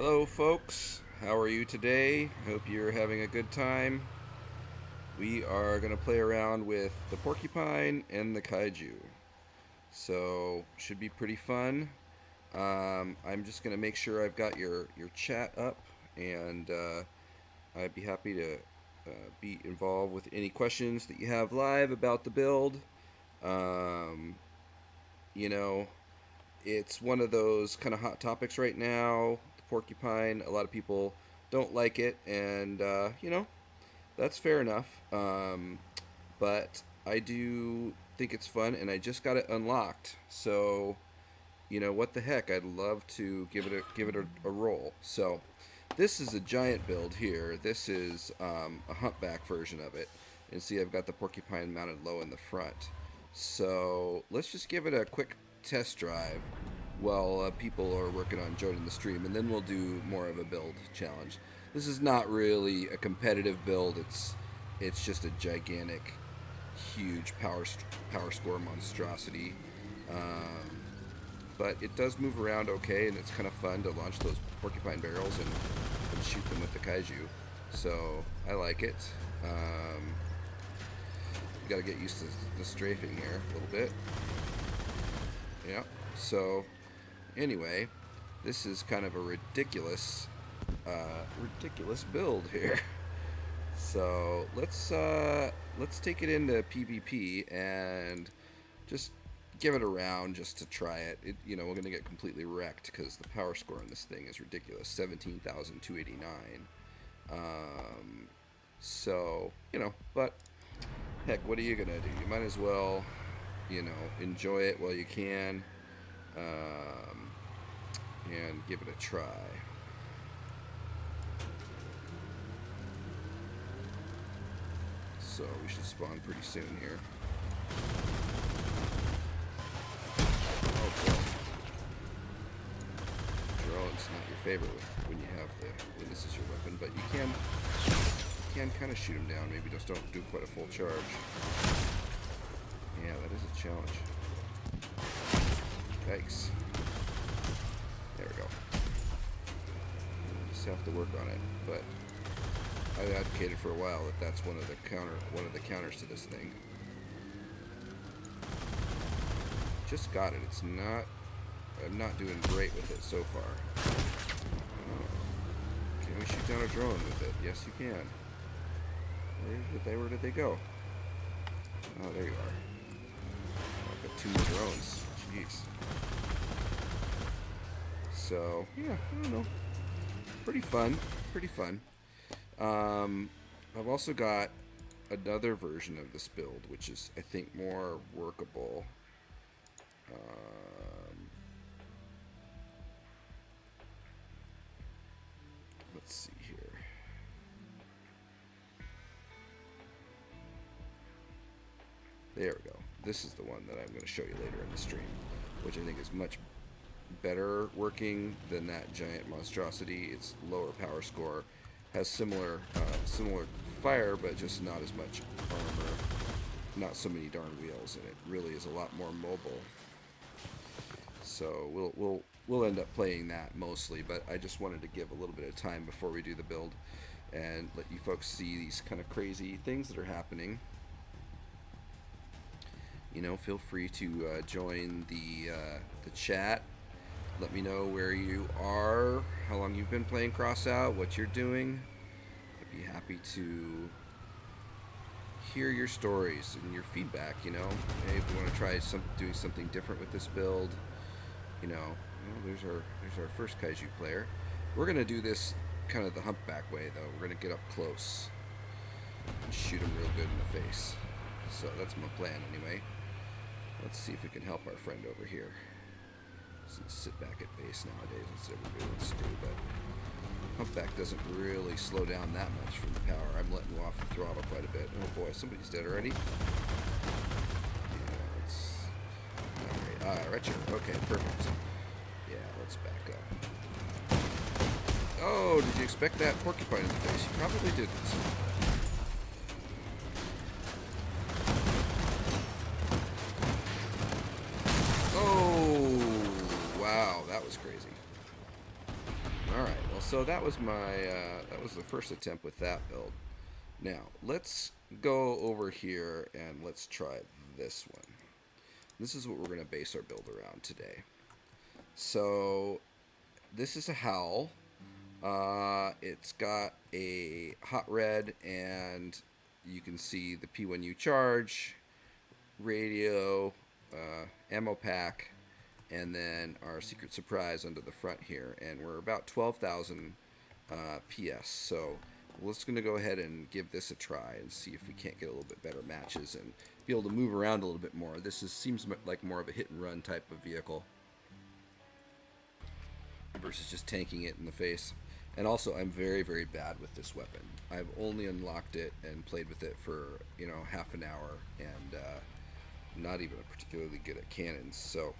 Hello, folks. How are you today? Hope you're having a good time. We are going to play around with the Porcupine and the Kaiju. So, should be pretty fun. I'm just going to make sure I've got your chat up, and I'd be happy to be involved with any questions that you have live about the build. Um, you know, it's one of those kind of hot topics right now. The Porcupine, a lot of people don't like it, and that's fair enough. But I do think it's fun, and I just got it unlocked. So what the heck? I'd love to give it a roll. So this is a giant build here. This is a humpback version of it, and see I've got the Porcupine mounted low in the front. So let's just give it a quick test drive while people are working on joining the stream, and then we'll do more of a build challenge. This is not really a competitive build. It's just a gigantic, huge power score monstrosity. Um, but it does move around okay, and it's kind of fun to launch those porcupine barrels and shoot them with the kaiju. So I like it. You got to get used to the strafing here a little bit. Yeah. So anyway, this is kind of a ridiculous build here. So let's take it into PvP and just give it a round just to try it. We're gonna get completely wrecked because the power score on this thing is ridiculous, 17,289. So but heck, what are you gonna do? You might as well, enjoy it while you can, and give it a try. So we should spawn pretty soon here. Oh boy. Drone's not your favorite when this is your weapon, but you can kind of shoot them down. Maybe just don't do quite a full charge. Yeah, that is a challenge. Yikes. There we go. Just have to work on it, but I've advocated for a while that that's one of the counters to this thing. Just got it. I'm not doing great with it so far. Can we shoot down a drone with it? Yes, you can. Where did they go? Oh, there you are. Oh, I've got 2 drones. Jeez. So yeah, I don't know. Pretty fun. I've also got another version of this build, which is, I think, more workable. Let's see here. There we go. This is the one that I'm going to show you later in the stream, which I think is much better working than that giant monstrosity. It's lower power score, has similar fire, but just not as much armor, not so many darn wheels, and it really is a lot more mobile. So we'll end up playing that mostly, but I just wanted to give a little bit of time before we do the build and let you folks see these kind of crazy things that are happening. Feel free to join the chat. Let me know where you are, how long you've been playing Crossout, what you're doing. I'd be happy to hear your stories and your feedback. Hey, if you want to try doing something different with this build, there's our first Kaiju player. We're gonna do this kind of the humpback way, though. We're gonna get up close and shoot him real good in the face. So that's my plan, anyway. Let's see if we can help our friend over here. Sit back at base nowadays. That's what everybody wants to do, but humpback doesn't really slow down that much from the power. I'm letting off the throttle quite a bit. Oh boy, somebody's dead already. Yeah, it's alright. Retcher. Okay, perfect. Yeah, let's back up. Oh, did you expect that porcupine in the face? You probably didn't. Oh, wow, that was crazy. All right. Well, so that was that was the first attempt with that build. Now let's go over here and let's try this one. This is what we're going to base our build around today. So this is a Howl. It's got a hot red, and you can see the P1U charge, radio, ammo pack, and then our secret surprise under the front here. And we're about 12,000 PS. So we're just going to go ahead and give this a try and see if we can't get a little bit better matches and be able to move around a little bit more. Seems like more of a hit and run type of vehicle versus just tanking it in the face. And also, I'm very, very bad with this weapon. I've only unlocked it and played with it for, half an hour, and not even particularly good at cannons. So,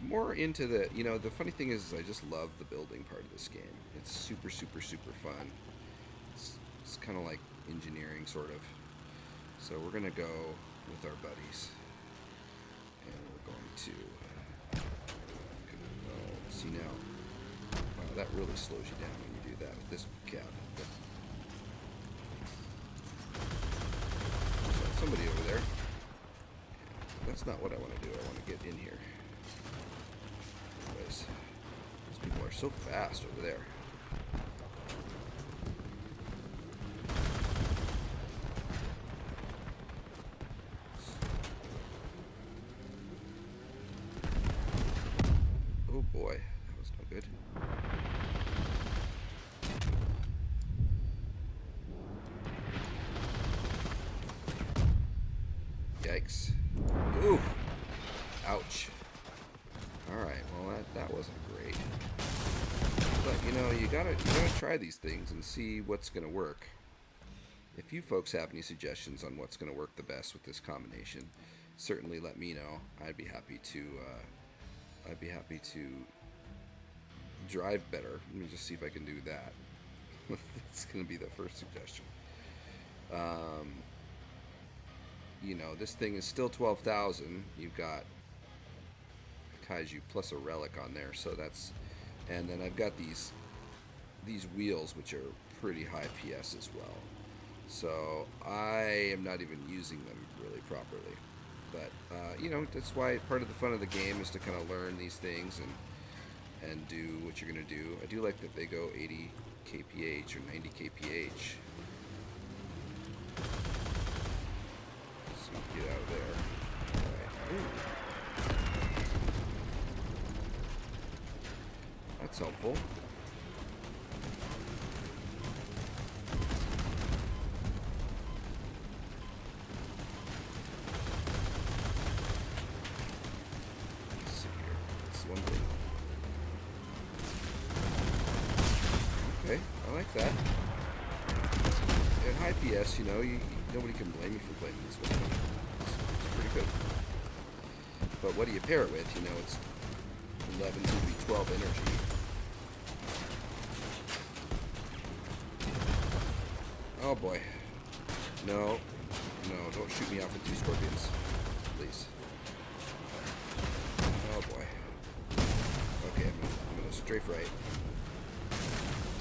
more into the funny thing is I just love the building part of this game. It's super, super, super fun. It's kind of like engineering, sort of. So we're going to go with our buddies, and we're going to, see now. Wow, that really slows you down when you do that with this cabin. So somebody over there. That's not what I want to do. I want to get in here. Anyways, these people are so fast over there. Oh boy, that was no good. Yikes. Ooh. Ouch. Alright, well that wasn't great. But you gotta try these things and see what's gonna work. If you folks have any suggestions on what's gonna work the best with this combination, certainly let me know. I'd be happy to drive better. Let me just see if I can do that. That's gonna be the first suggestion. This thing is still 12,000. You've got Kaiju plus a relic on there, so that's, and then I've got these wheels which are pretty high PS as well. So I am not even using them really properly. But that's why part of the fun of the game is to kind of learn these things and do what you're gonna do. I do like that they go 80 kph or 90 kph. Get out of there. Right. That's helpful. Let's see here. That's one thing. Okay, I like that. At high PS, nobody can blame you for playing this one. It's pretty good. But what do you pair it with? It's 11 to be 12 energy. Oh boy. No, don't shoot me off with 2 scorpions. Please. Oh boy. Okay, I'm gonna strafe right.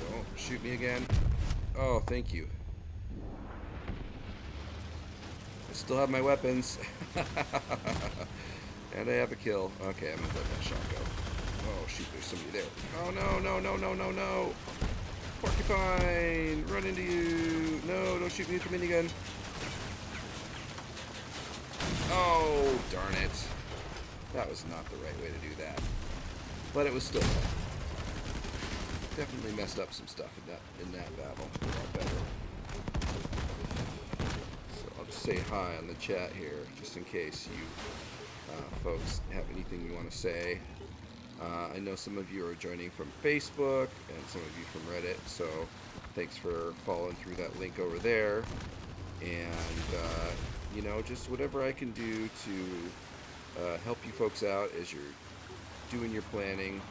Don't shoot me again. Oh, thank you. I still have my weapons. And I have a kill. Okay, I'm gonna let that shot go. Oh shoot, there's somebody there. Oh no. Porcupine! Run into you! No, don't shoot me with the minigun. Oh, darn it. That was not the right way to do that. But it was still fun. Definitely messed up some stuff in that battle. A lot better. So I'll just say hi on the chat here, just in case you folks have anything you want to say. I know some of you are joining from Facebook and some of you from Reddit, so thanks for following through that link over there. And just whatever I can do to help you folks out as you're doing your planning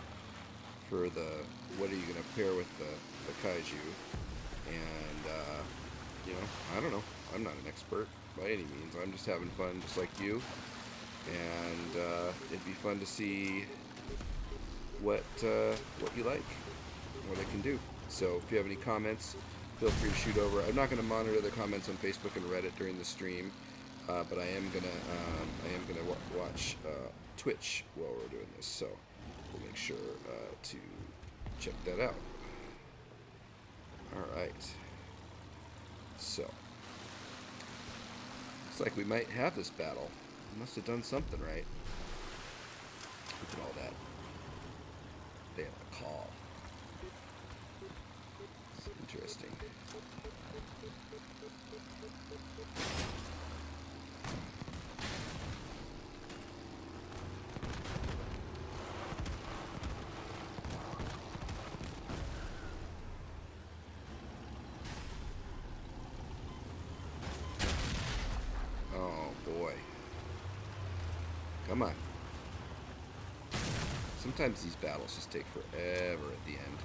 for what are you going to pair with the Kaiju. And I don't know, I'm not an expert by any means. I'm just having fun just like you, and it'd be fun to see what you like, what I can do. So if you have any comments, feel free to shoot over. I'm not going to monitor the comments on Facebook and Reddit during the stream, but I am gonna watch Twitch while we're doing this. So we'll make sure to check that out. All right. So looks like we might have this battle. We must have done something right. Look at all that. They have a call. It's interesting. Oh boy. Come on. Sometimes these battles just take forever at the end.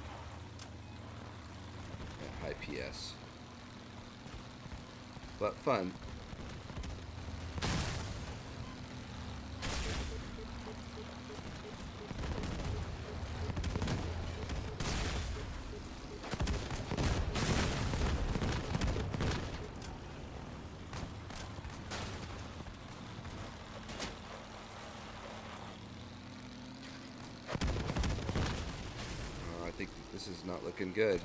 Yeah, high PS. But fun. I think this is not looking good.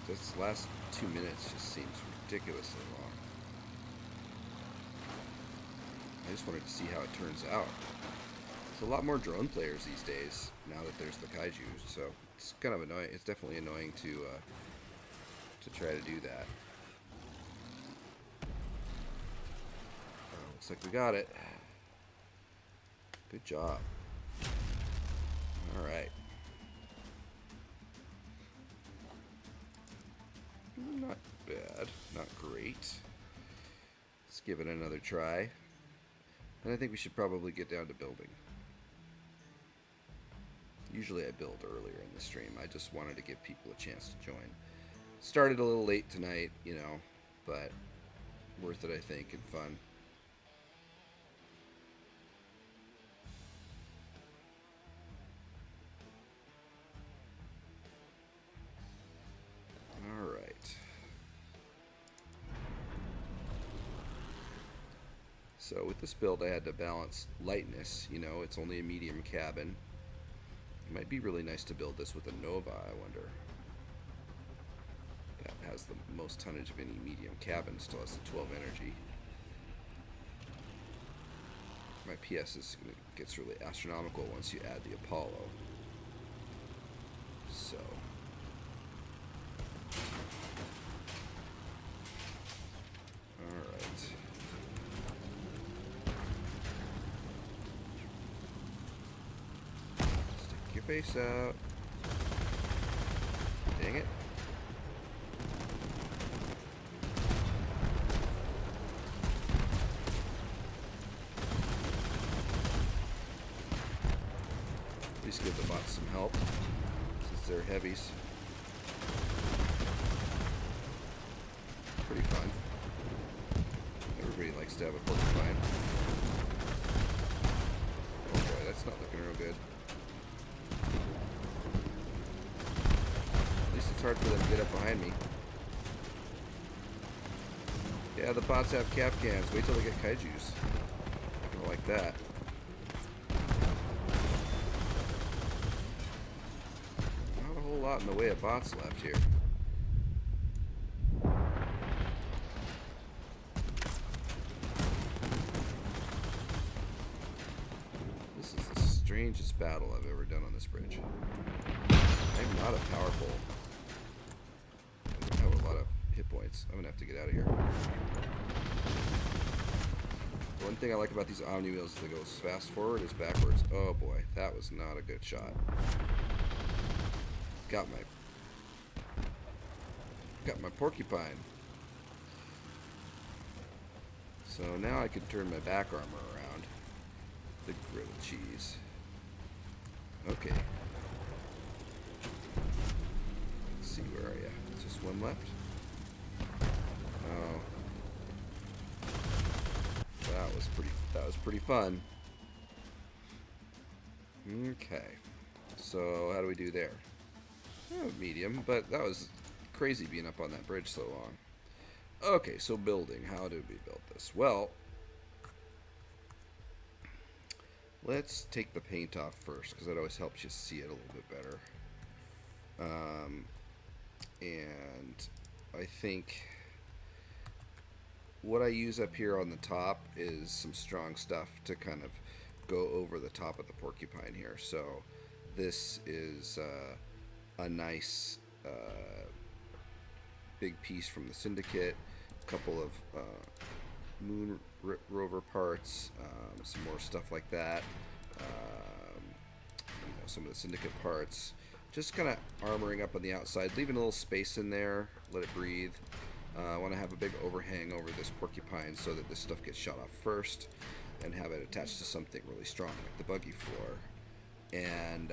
This last 2 minutes just seems ridiculously long. I just wanted to see how it turns out. There's a lot more drone players these days now that there's the Kaiju, so it's kind of annoying. It's definitely annoying to try to do that. Looks like we got it. Good job. All right. Not bad, not great. Let's give it another try. And I think we should probably get down to building. Usually I build earlier in the stream. I just wanted to give people a chance to join. Started a little late tonight, you know, but worth it, I think, and fun. So with this build I had to balance lightness, you know, it's only a medium cabin. It might be really nice to build this with a Nova, I wonder. That has the most tonnage of any medium cabin, still has the 12 energy. My PS gets really astronomical once you add the Apollo. So... face out. Dang it. At least give the bots some help, since they're heavies. Pretty fun. Everybody likes to have a Porcupine. Oh boy, that's not looking real good. It's hard for them to get up behind me. Yeah, the bots have cap cans. Wait till they get Kaijus. I don't like that. Not a whole lot in the way of bots left here. This is the strangest battle I've ever done on this bridge. I'm not a powerful... hit points. I'm gonna have to get out of here. One thing I like about these Omni wheels is they go fast forward as backwards. Oh boy, that was not a good shot. Got my Porcupine. So now I can turn my back armor around. Big grilled cheese. Okay. Let's see, where are you? Just one left? Oh. That was pretty fun. Okay. So how do we do there? Oh, medium, but that was crazy being up on that bridge so long. Okay, so building. How did we build this? Well, let's take the paint off first, because that always helps you see it a little bit better. And I think what I use up here on the top is some strong stuff to kind of go over the top of the Porcupine here. So this is a nice big piece from the Syndicate, a couple of Moon Rover parts, some more stuff like that, some of the Syndicate parts, just kind of armoring up on the outside, leaving a little space in there, let it breathe. I want to have a big overhang over this Porcupine so that this stuff gets shot off first, and have it attached to something really strong like the buggy floor. And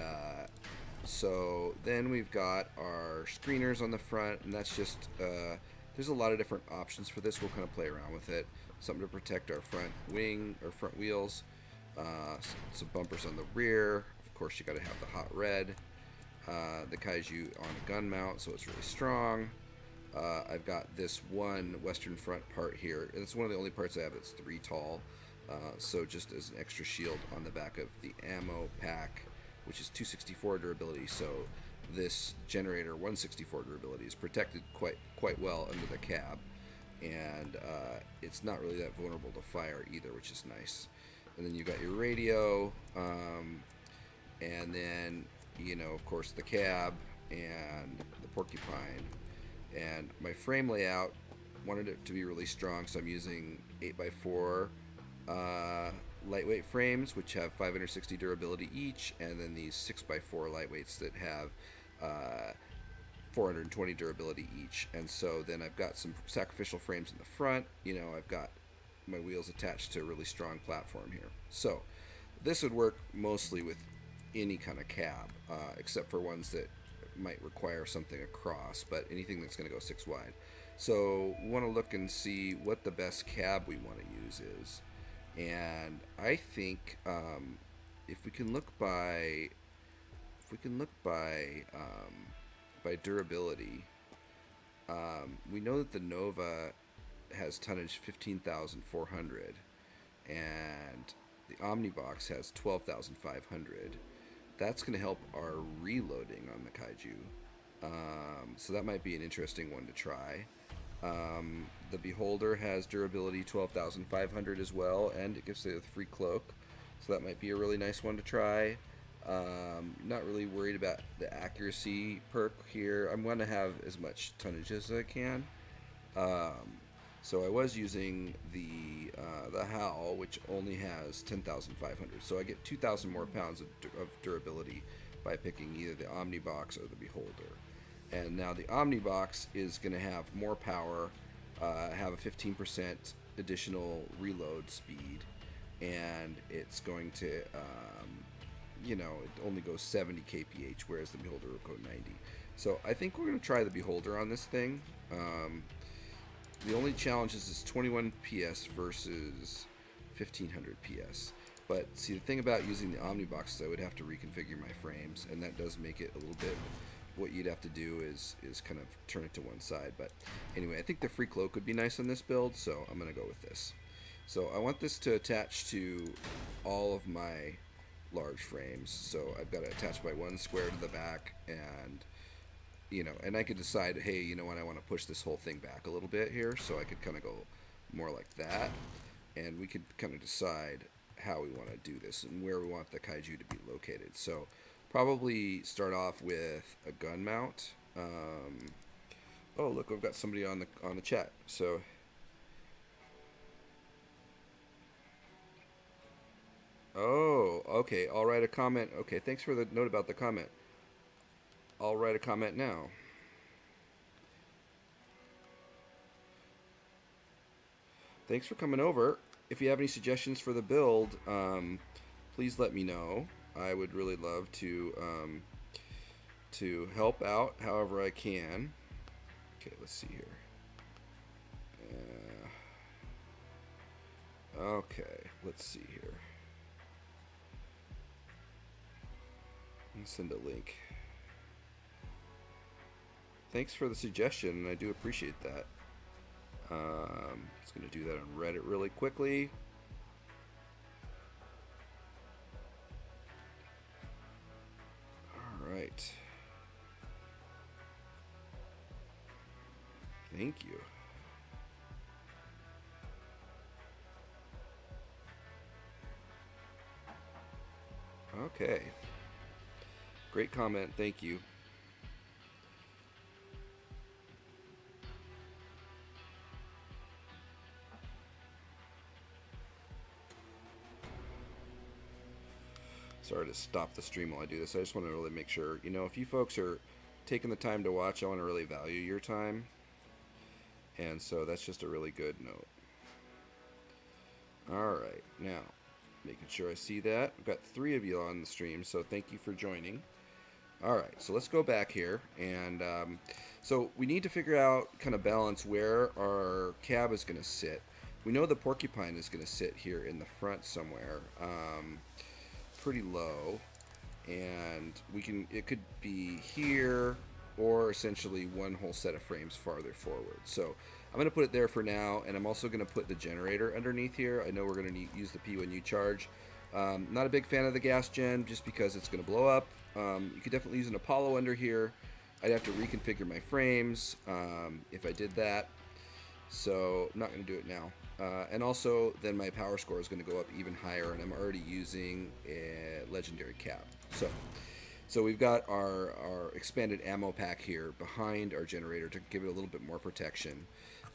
so then we've got our screeners on the front, and that's just there's a lot of different options for this. We'll kind of play around with it. Something to protect our front wing or front wheels, some bumpers on the rear. Of course, you got to have the hot red, the Kaiju on a gun mount, so it's really strong. I've got this one Western front part here, and it's one of the only parts I have that's 3 tall. So just as an extra shield on the back of the ammo pack, which is 264 durability. So this generator 164 durability is protected quite well under the cab, and it's not really that vulnerable to fire either, which is nice. And then you got your radio, and then of course the cab and the Porcupine. And my frame layout, wanted it to be really strong, so I'm using 8x4 lightweight frames, which have 560 durability each, and then these 6x4 lightweights that have 420 durability each. And so then I've got some sacrificial frames in the front. I've got my wheels attached to a really strong platform here. So this would work mostly with any kind of cab, except for ones that might require something across, but anything that's going to go 6 wide. So we want to look and see what the best cab we want to use is. And I think if we can look by durability, we know that the Nova has tonnage 15,400, and the Omnibox has 12,500. That's going to help our reloading on the Kaiju. So that might be an interesting one to try. The Beholder has durability 12,500 as well, and it gives it a free cloak. So that might be a really nice one to try. Not really worried about the accuracy perk here. I'm going to have as much tonnage as I can. So I was using the Howl, which only has 10,500. So I get 2,000 more pounds of durability by picking either the Omnibox or the Beholder. And now the Omnibox is going to have more power, have a 15% additional reload speed, and it's going to, it only goes 70 kph, whereas the Beholder will go 90. So I think we're going to try the Beholder on this thing. The only challenge is this 21 PS versus 1500 PS. But see, the thing about using the Omnibox is I would have to reconfigure my frames, and that does make it a little bit. What you'd have to do is kind of turn it to one side. But anyway, I think the free cloak would be nice on this build, so I'm going to go with this. So I want this to attach to all of my large frames. So I've got to attach my one square to the back, and and I could decide, hey, what, I want to push this whole thing back a little bit here, so I could kind of go more like that, and we could kind of decide how we want to do this and where we want the Kaiju to be located. So probably start off with a gun mount. Oh, look, we've got somebody on the chat. So Oh, okay. I'll write a comment. Okay, thanks for the note about the comment. I'll write a comment now. Thanks for coming over. If you have any suggestions for the build, please let me know. I would really love to help out however I can. Okay, let's see here. Okay, let's see here. I'll send a link. Thanks for the suggestion, and I do appreciate that. Just going to do that on Reddit really quickly. All right. Thank you. Okay. Great comment. Thank you. Sorry to stop the stream while I do this. I just want to really make sure, if you folks are taking the time to watch, I want to really value your time. And so that's just a really good note. All right, now, making sure I see that. I've got 3 of you on the stream, so thank you for joining. All right, so let's go back here. And so we need to figure out, kind of balance where our cab is going to sit. We know the Porcupine is going to sit here in the front somewhere. Pretty low, and it could be here or essentially one whole set of frames farther forward. So I'm going to put it there for now, and I'm also going to put the generator underneath here. I know we're going to use the P1U charge. Not a big fan of the gas gen just because it's going to blow up. You could definitely use an Apollo under here. I'd have to reconfigure my frames if I did that, so I'm not going to do it now. And also, then my power score is going to go up even higher, and I'm already using a legendary cap. So we've got our expanded ammo pack here behind our generator to give it a little bit more protection.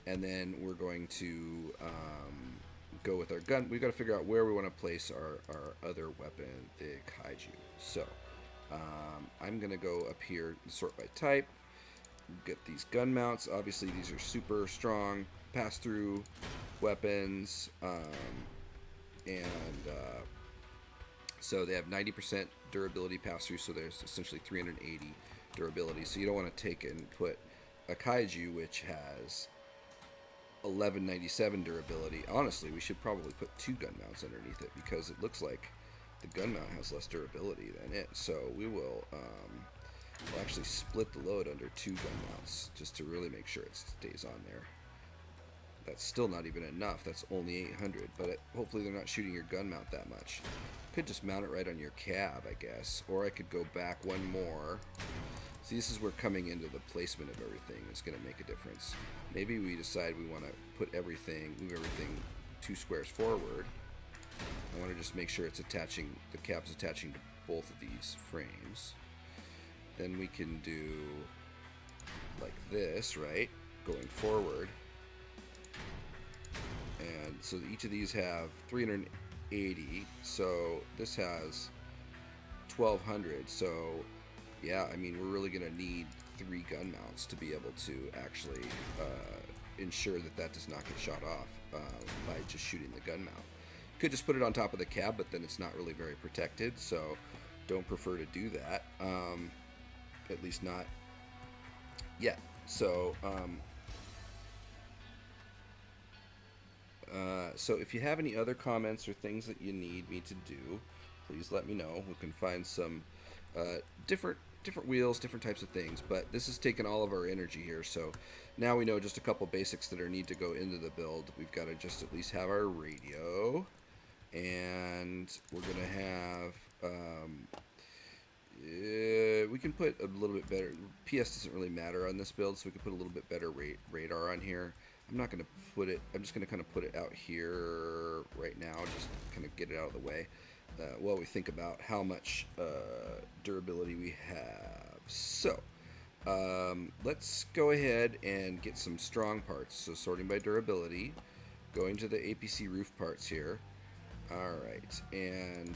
And then we're going to go with our gun. We've got to figure out where we want to place our other weapon, the Kaiju. So I'm going to go up here and sort by type. Get these gun mounts. Obviously, these are super strong pass-through weapons, so they have 90% durability pass-through, so there's essentially 380 durability. So you don't want to take and put a Kaiju which has 1197 durability. Honestly, we should probably put 2 gun mounts underneath it because it looks like the gun mount has less durability than it. So we'll actually split the load under 2 gun mounts just to really make sure it stays on there. That's still not even enough. That's only 800, but hopefully they're not shooting your gun mount that much. Could just mount it right on your cab, I guess, or I could go back one more. See, this is where coming into the placement of everything is going to make a difference. Maybe we decide we want to move everything 2 squares forward. I want to just make sure it's attaching, the cab's attaching to both of these frames. Then we can do like this, right? Going forward. And so each of these have 380, so this has 1200. So yeah, I mean, we're really going to need 3 gun mounts to be able to actually ensure that does not get shot off by just shooting the gun mount. Could just put it on top of the cab, but then it's not really very protected, so don't prefer to do that, at least not yet. So so if you have any other comments or things that you need me to do, please let me know. We can find some different wheels, different types of things, but this has taken all of our energy here, so now we know just a couple basics that need to go into the build. We've got to just at least have our radio, and we're going to have we can put a little bit better, PS doesn't really matter on this build, so we can put a little bit better radar on here. I'm not going to put it, I'm just going to kind of put it out here right now, just kind of get it out of the way while we think about how much durability we have. So let's go ahead and get some strong parts. So sorting by durability, going to the APC roof parts here. Alright, and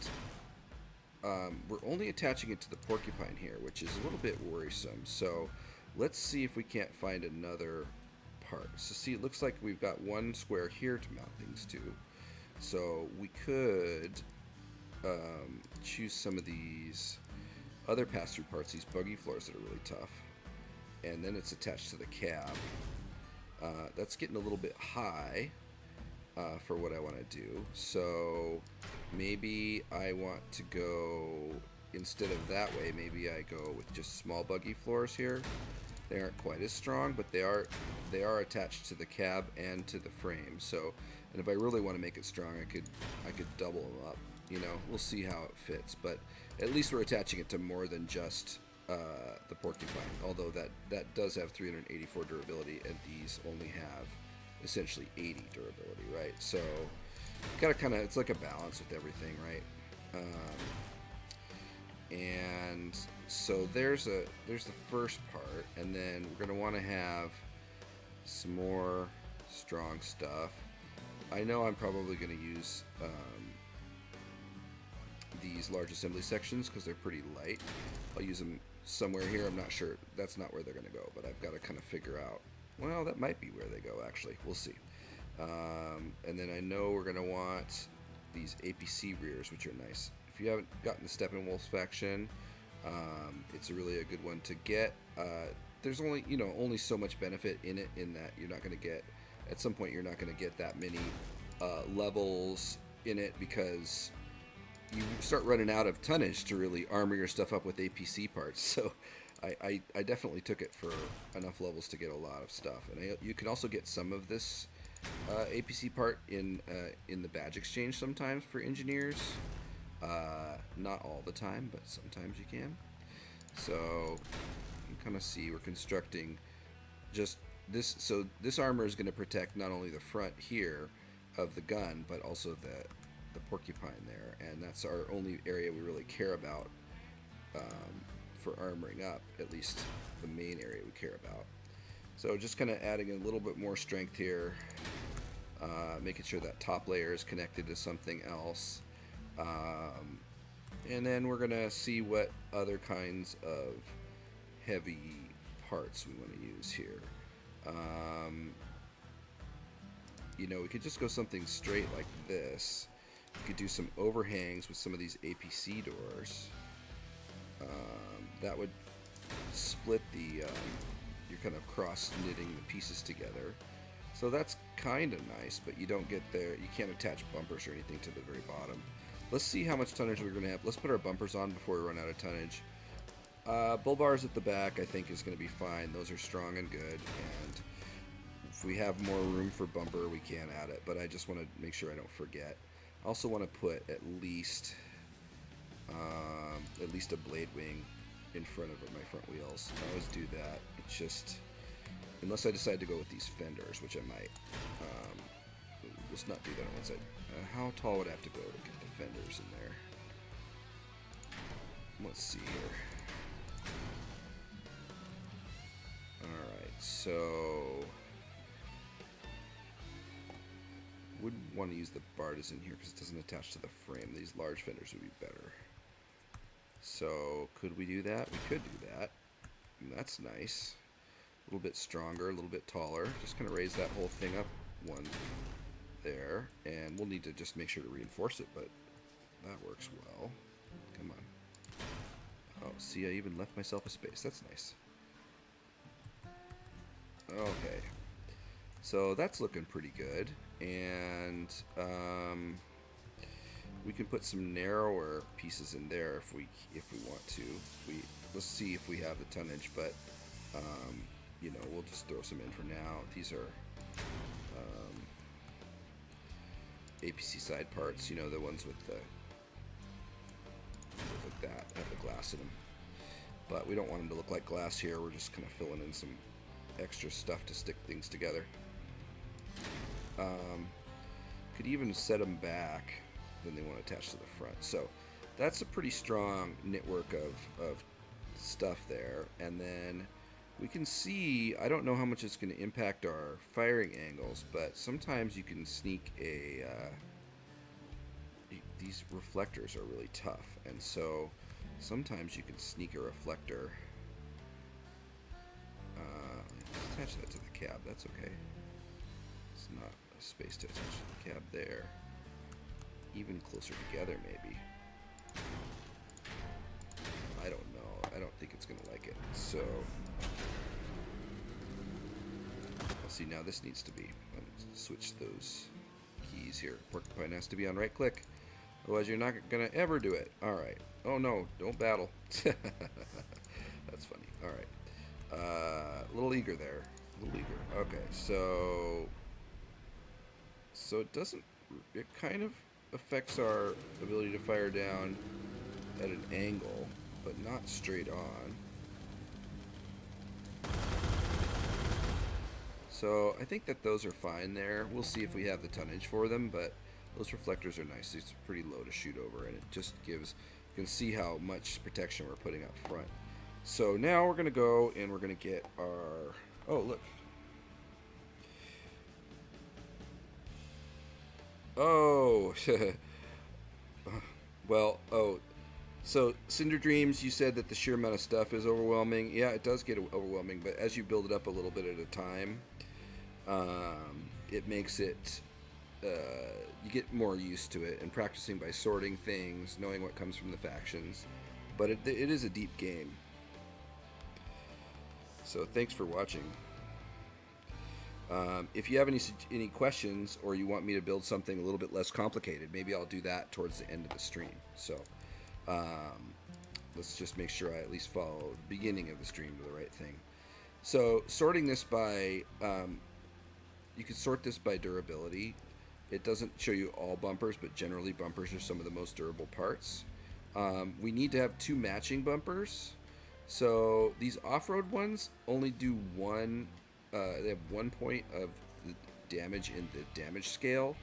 we're only attaching it to the Porcupine here, which is a little bit worrisome. So let's see if we can't find another part. So see, it looks like we've got one square here to mount things to. So we could choose some of these other pass-through parts, these buggy floors that are really tough. And then it's attached to the cab. That's getting a little bit high for what I want to do. So maybe I want to go, instead of that way, maybe I go with just small buggy floors here. They aren't quite as strong, but they are attached to the cab and to the frame. So, and if I really want to make it strong, I could double them up. You know, we'll see how it fits, but at least we're attaching it to more than just the Porcupine, although that does have 384 durability, and these only have essentially 80 durability, right? So gotta kind of, it's like a balance with everything, right? And so there's the first part, and then we're gonna want to have some more strong stuff. I know I'm probably gonna use these large assembly sections because they're pretty light. I'll use them somewhere here. I'm not sure. That's not where they're going to go, but I've got to kind of figure out. Well, that might be where they go, actually. We'll see. And then I know we're going to want these APC rears, which are nice. If you haven't gotten the Steppenwolf faction, it's really a good one to get. There's only so much benefit in it, in that you're not going to get, at some point you're not going to get that many levels in it, because you start running out of tonnage to really armor your stuff up with APC parts. So I definitely took it for enough levels to get a lot of stuff. And you can also get some of this APC part in the badge exchange sometimes for engineers. Not all the time, but sometimes you can. So you can kind of see we're constructing just this. So this armor is going to protect not only the front here of the gun, but also the Porcupine there, and that's our only area we really care about for armoring up, at least the main area we care about. So just kind of adding a little bit more strength here, making sure that top layer is connected to something else, and then we're gonna see what other kinds of heavy parts we want to use here. We could just go something straight like this. You could do some overhangs with some of these APC doors. That would split the, you're kind of cross-knitting the pieces together. So that's kind of nice, but you don't get there, you can't attach bumpers or anything to the very bottom. Let's see how much tonnage we're going to have. Let's put our bumpers on before we run out of tonnage. Bull bars at the back I think is going to be fine. Those are strong and good, and if we have more room for bumper we can add it, but I just want to make sure I don't forget. I also want to put at least a blade wing in front of my front wheels. I always do that. It's just, unless I decide to go with these fenders, which I might. Let's not do that on one side. How tall would I have to go to get the fenders in there? Let's see here. Alright, so wouldn't want to use the partisan here because it doesn't attach to the frame. These large fenders would be better. So could we do that? We could do that. And that's nice. A little bit stronger, a little bit taller. Just kind of raise that whole thing up one there. And we'll need to just make sure to reinforce it, but that works well. Come on. Oh, see, I even left myself a space. That's nice. Okay. So that's looking pretty good. And we can put some narrower pieces in there if we want to. Let's see if we have the tonnage, but we'll just throw some in for now. These are APC side parts, the ones with the like that have the glass in them. But we don't want them to look like glass here. We're just kind of filling in some extra stuff to stick things together. Could even set them back, then they want to attach to the front. So that's a pretty strong knitwork of stuff there. And then we can see, I don't know how much it's going to impact our firing angles, but sometimes you can sneak a these reflectors are really tough, and so sometimes you can sneak a reflector. Attach that to the cab. That's okay. It's not a space to attach to the cab there. Even closer together, maybe. I don't know. I don't think it's going to like it. So, let's see. Now this needs to be. Let's switch those keys here. Porcupine has to be on right click. Otherwise, you're not going to ever do it. All right. Oh, no. Don't battle. That's funny. All right. A little eager there. A little eager. Okay. So it doesn't. It kind of affects our ability to fire down at an angle, but not straight on. So I think that those are fine there. We'll see if we have the tonnage for them, but those reflectors are nice. It's pretty low to shoot over, and it just gives, you can see how much protection we're putting up front. So now we're going to go and we're going to get our, oh look. Oh, well, oh, so Cinder Dreams, you said that the sheer amount of stuff is overwhelming. Yeah, it does get overwhelming, but as you build it up a little bit at a time, it makes it, you get more used to it, and practicing by sorting things, knowing what comes from the factions. But it is a deep game. So thanks for watching. If you have any questions, or you want me to build something a little bit less complicated, maybe I'll do that towards the end of the stream. So let's just make sure I at least follow the beginning of the stream to the right thing. So sorting this by, you can sort this by durability. It doesn't show you all bumpers, but generally bumpers are some of the most durable parts. We need to have 2 matching bumpers. So these off-road ones only do one. They have 1 point of the damage in the damage scale,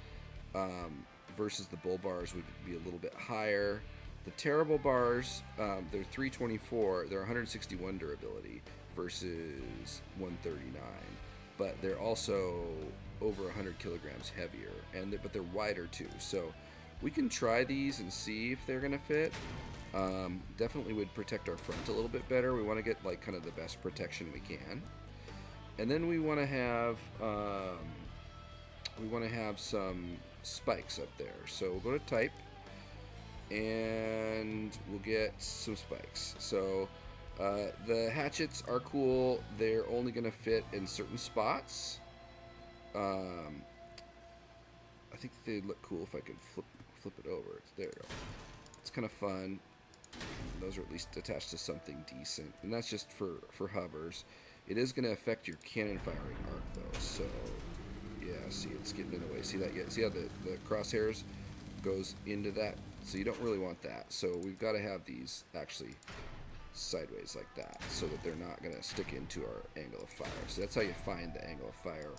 versus the bull bars would be a little bit higher. The terrible bars, they're 324. They're 161 durability versus 139, but they're also over 100 kilograms heavier, but they're wider too. So we can try these and see if they're gonna fit. Definitely would protect our front a little bit better. We want to get like kind of the best protection we can. And then we want to have some spikes up there. So we'll go to type, and we'll get some spikes. So the hatchets are cool. They're only going to fit in certain spots. I think they look cool if I can flip it over. There we go. It's kind of fun. Those are at least attached to something decent, and that's just for hovers. It is going to affect your cannon firing arc though, so yeah, see, it's getting in the way. See that? Yeah, see how the crosshairs goes into that? So you don't really want that. So we've got to have these actually sideways like that, so that they're not going to stick into our angle of fire. So that's how you find the angle of fire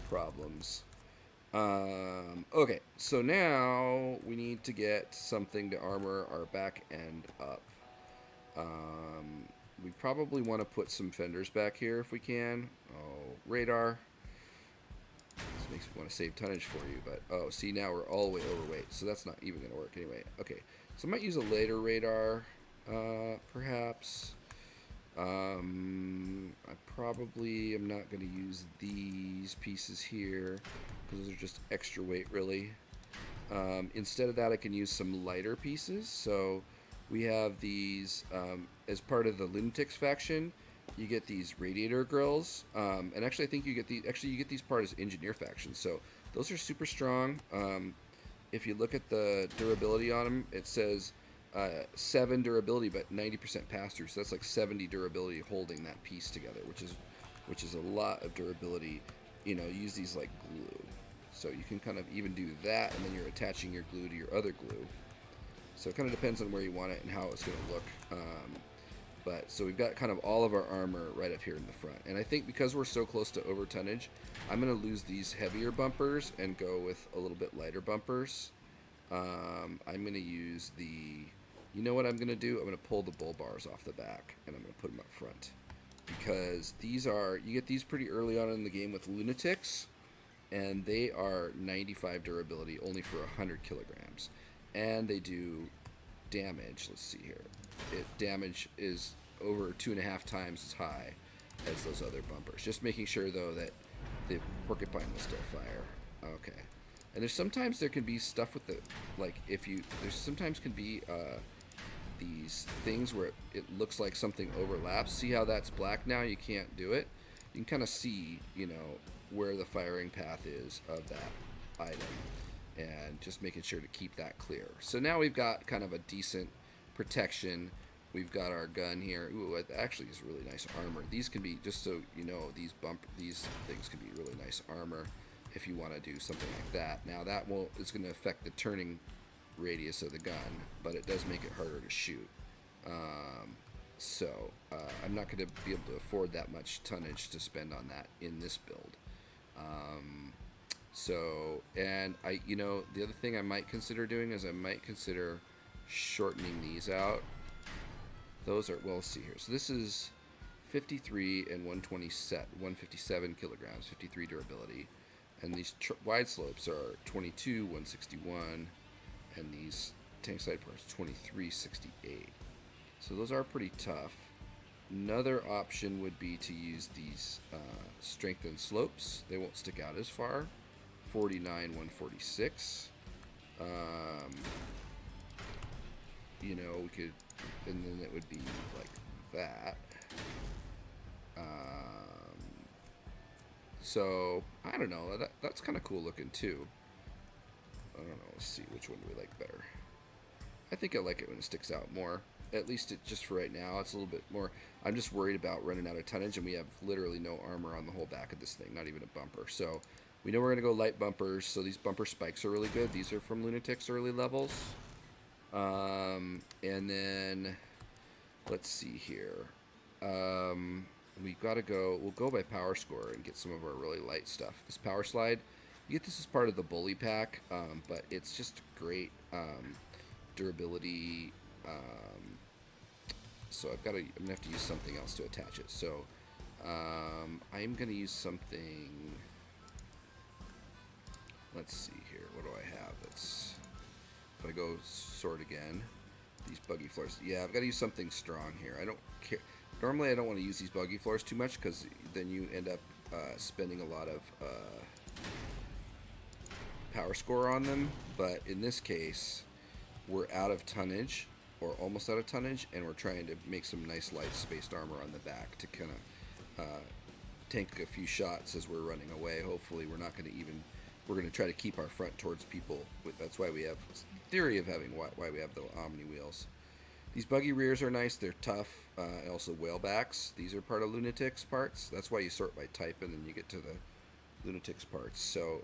problems. Okay, so now we need to get something to armor our back end up. We probably want to put some fenders back here if we can. Oh, radar. This makes me want to save tonnage for you, but oh, see, now we're all the way overweight, so that's not even going to work anyway. Okay, so I might use a later radar, perhaps. I probably am not going to use these pieces here, because those are just extra weight, really. Instead of that, I can use some lighter pieces. So we have these, as part of the Lunatics faction, you get these radiator grills, and actually I think you get these part as engineer factions. So those are super strong. If you look at the durability on them, it says 7 durability, but 90% pass through. So that's like 70 durability holding that piece together, which is a lot of durability. You know, use these like glue. So you can kind of even do that, and then you're attaching your glue to your other glue. So it kind of depends on where you want it and how it's going to look. But so we've got kind of all of our armor right up here in the front. And I think because we're so close to over tonnage, I'm going to lose these heavier bumpers and go with a little bit lighter bumpers. I'm going to use you know what I'm going to do? I'm going to pull the bull bars off the back, and I'm going to put them up front. Because you get these pretty early on in the game with Lunatics, and they are 95 durability only for 100 kilograms. and they do damage. Let's see here. Damage is over 2.5 times as high as those other bumpers. Just making sure though that the Porcupine will still fire. Okay. And sometimes there can be stuff with the, like if you, there's sometimes can be these things where it looks like something overlaps. See how that's black now? You can't do it. You can kind of see, you know, where the firing path is of that item, and just making sure to keep that clear. So now we've got kind of a decent protection. We've got our gun here. Ooh, it actually is really nice armor. These can be, just so you know, these things can be really nice armor if you want to do something like that. Now that it's going to affect the turning radius of the gun, but it does make it harder to shoot. I'm not going to be able to afford that much tonnage to spend on that in this build. And the other thing I might consider doing is I might consider shortening these out. Those are, well, let's see here. So this is 53 and 157 kilograms, 53 durability. And these wide slopes are 22, 161, and these tank side parts 2368. So those are pretty tough. Another option would be to use these strengthened slopes. They won't stick out as far. 49, 146. We could, and then it would be like that. So I don't know. That's kind of cool looking too. I don't know. Let's see, which one do we like better? I think I like it when it sticks out more. At least just for right now, it's a little bit more. I'm just worried about running out of tonnage, and we have literally no armor on the whole back of this thing, not even a bumper. So we know we're going to go light bumpers, so these bumper spikes are really good. These are from Lunatics early levels. And then, let's see here. We've got to go, we'll go by power score and get some of our really light stuff. This power slide, you get this as part of the bully pack, but it's just great durability. So I'm going to have to use something else to attach it. So I'm going to use something, let's see here, what do I have? If I go sword again, these buggy floors, yeah, I've got to use something strong here. I don't care. Normally I don't want to use these buggy floors too much, because then you end up spending a lot of power score on them, but in this case we're out of tonnage, or almost out of tonnage, and we're trying to make some nice light spaced armor on the back to kind of tank a few shots as we're running away. Hopefully we're not going to even, we're going to try to keep our front towards people. That's why we have theory of having why we have the Omni wheels. These buggy rears are nice. They're tough. Also whalebacks. These are part of Lunatics Parts. That's why you sort by type, and then you get to the Lunatics Parts. So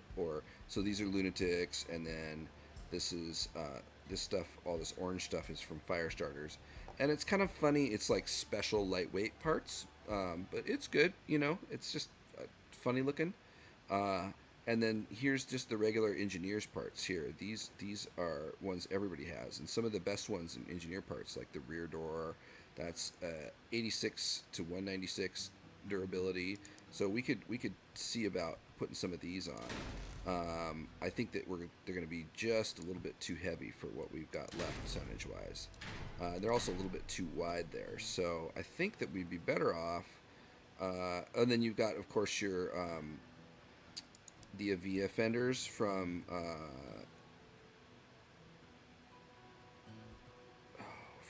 these are Lunatics, and then this is this stuff. All this orange stuff is from fire starters, and it's kind of funny. It's like special lightweight parts, but it's good. It's just funny looking. And then here's just the regular engineer's parts here. These are ones everybody has, and some of the best ones in engineer parts, like the rear door, that's 86 to 196 durability. So we could see about putting some of these on. I think that they're going to be just a little bit too heavy for what we've got left tonnage wise. They're also a little bit too wide there, so I think that we'd be better off. And then you've got, of course, your the Avia fenders from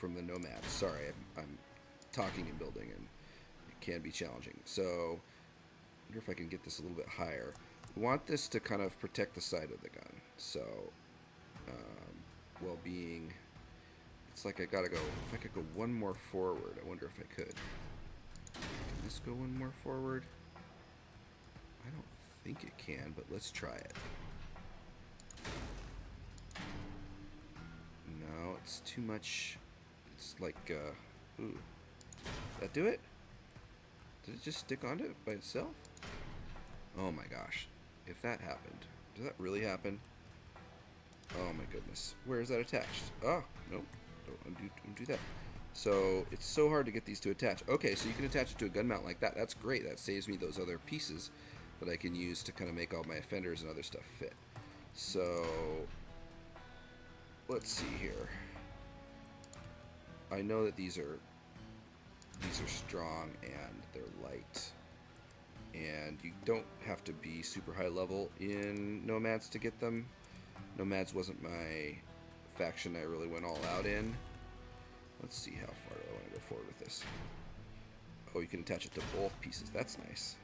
the Nomads. Sorry, I'm talking and building, and it can be challenging. So I wonder if I can get this a little bit higher. We want this to kind of protect the side of the gun. So while being, it's like I gotta go, if I could go one more forward, I wonder if I could. Can this go one more forward? I don't think it can, but let's try it. No, it's too much. It's like, ooh. Did that do it? Did it just stick onto it by itself? Oh my gosh. If that happened. Did that really happen? Oh my goodness. Where is that attached? Oh, nope. Don't undo that. So, it's so hard to get these to attach. Okay, so you can attach it to a gun mount like that. That's great. That saves me those other pieces that I can use to kind of make all my fenders and other stuff fit. So let's see here. I know that these are strong and they're light. And you don't have to be super high level in Nomads to get them. Nomads wasn't my faction I really went all out in. Let's see how far do I want to go forward with this. Oh, you can attach it to both pieces. That's nice.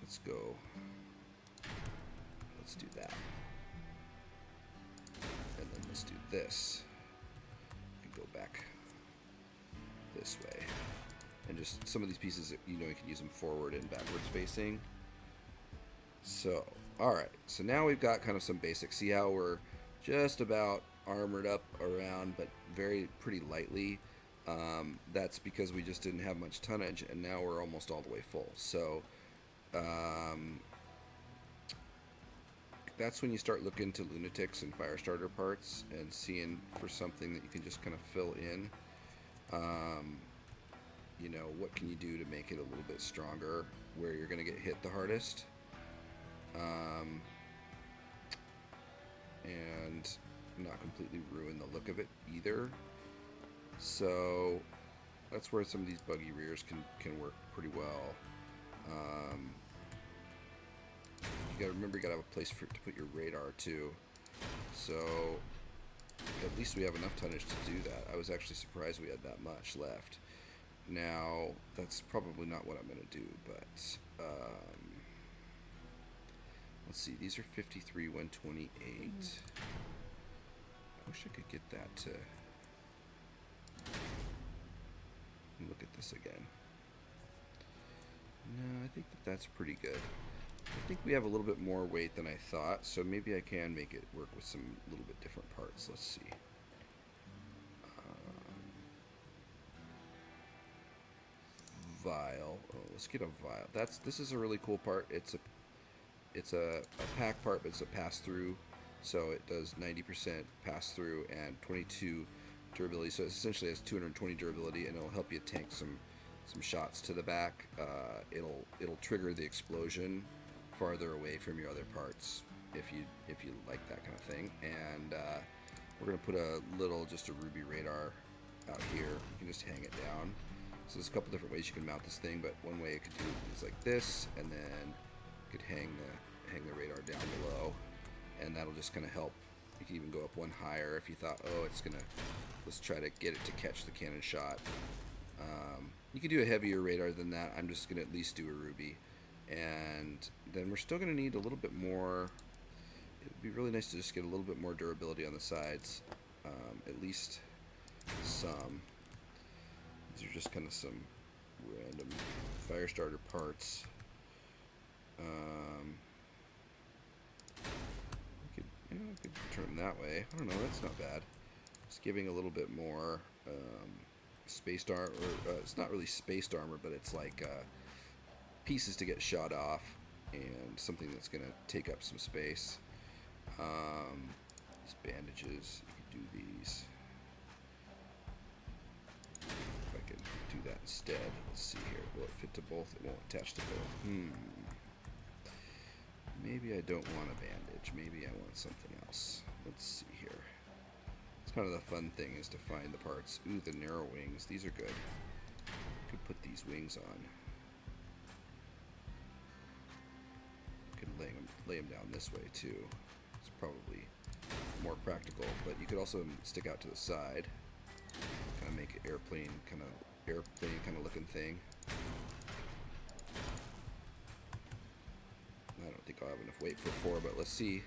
Let's go. Let's do that. And then let's do this. And go back this way. And just some of these pieces, you know, you can use them forward and backwards facing. So, alright. So now we've got kind of some basics. See how we're just about armored up around, but pretty lightly. That's because we just didn't have much tonnage, and now we're almost all the way full. So, that's when you start looking to Lunatics and Firestarter parts and seeing for something that you can just kind of fill in. You know, what can you do to make it a little bit stronger where you're going to get hit the hardest? And not completely ruin the look of it either. So that's where some of these buggy rears can work pretty well. You gotta remember, you gotta have a place to put your radar too. So at least we have enough tonnage to do that. I was actually surprised we had that much left. Now, that's probably not what I'm going to do, but let's see. These are 53, 128. I wish I could get that to look at this again. No, I think that's pretty good. I think we have a little bit more weight than I thought, so maybe I can make it work with some little bit different parts. Let's see. Vial. Oh, let's get a vial. This is a really cool part. It's a pack part, but it's a pass through, so it does 90% pass through and 22 durability. So it essentially has 220 durability, and it'll help you tank some shots to the back. It'll trigger the explosion farther away from your other parts if you like that kind of thing. And we're gonna put just a ruby radar out here. You can just hang it down. So there's a couple different ways you can mount this thing, but one way it could do is like this, and then you could hang the radar down below, and that'll just kind of help. You can even go up one higher if you thought, oh, let's try to get it to catch the cannon shot. You could do a heavier radar than that. I'm just gonna at least do a ruby, and then we're still gonna need a little bit more. It would be really nice to just get a little bit more durability on the sides, at least some. These are just kind of some random Firestarter parts. I could turn them that way. I don't know, that's not bad. Just giving a little bit more spaced armor. It's not really spaced armor, but it's like pieces to get shot off and something that's going to take up some space. These bandages, you could do these. Do that instead. Let's see here. Will it fit to both? It won't attach to both. Maybe I don't want a bandage. Maybe I want something else. Let's see here. It's kind of the fun thing is to find the parts. Ooh, the narrow wings. These are good. Could put these wings on. Could lay them down this way too. It's probably more practical, but you could also stick out to the side. Kind of make it airplane kind of looking thing. I don't think I'll have enough weight for 4, but let's see.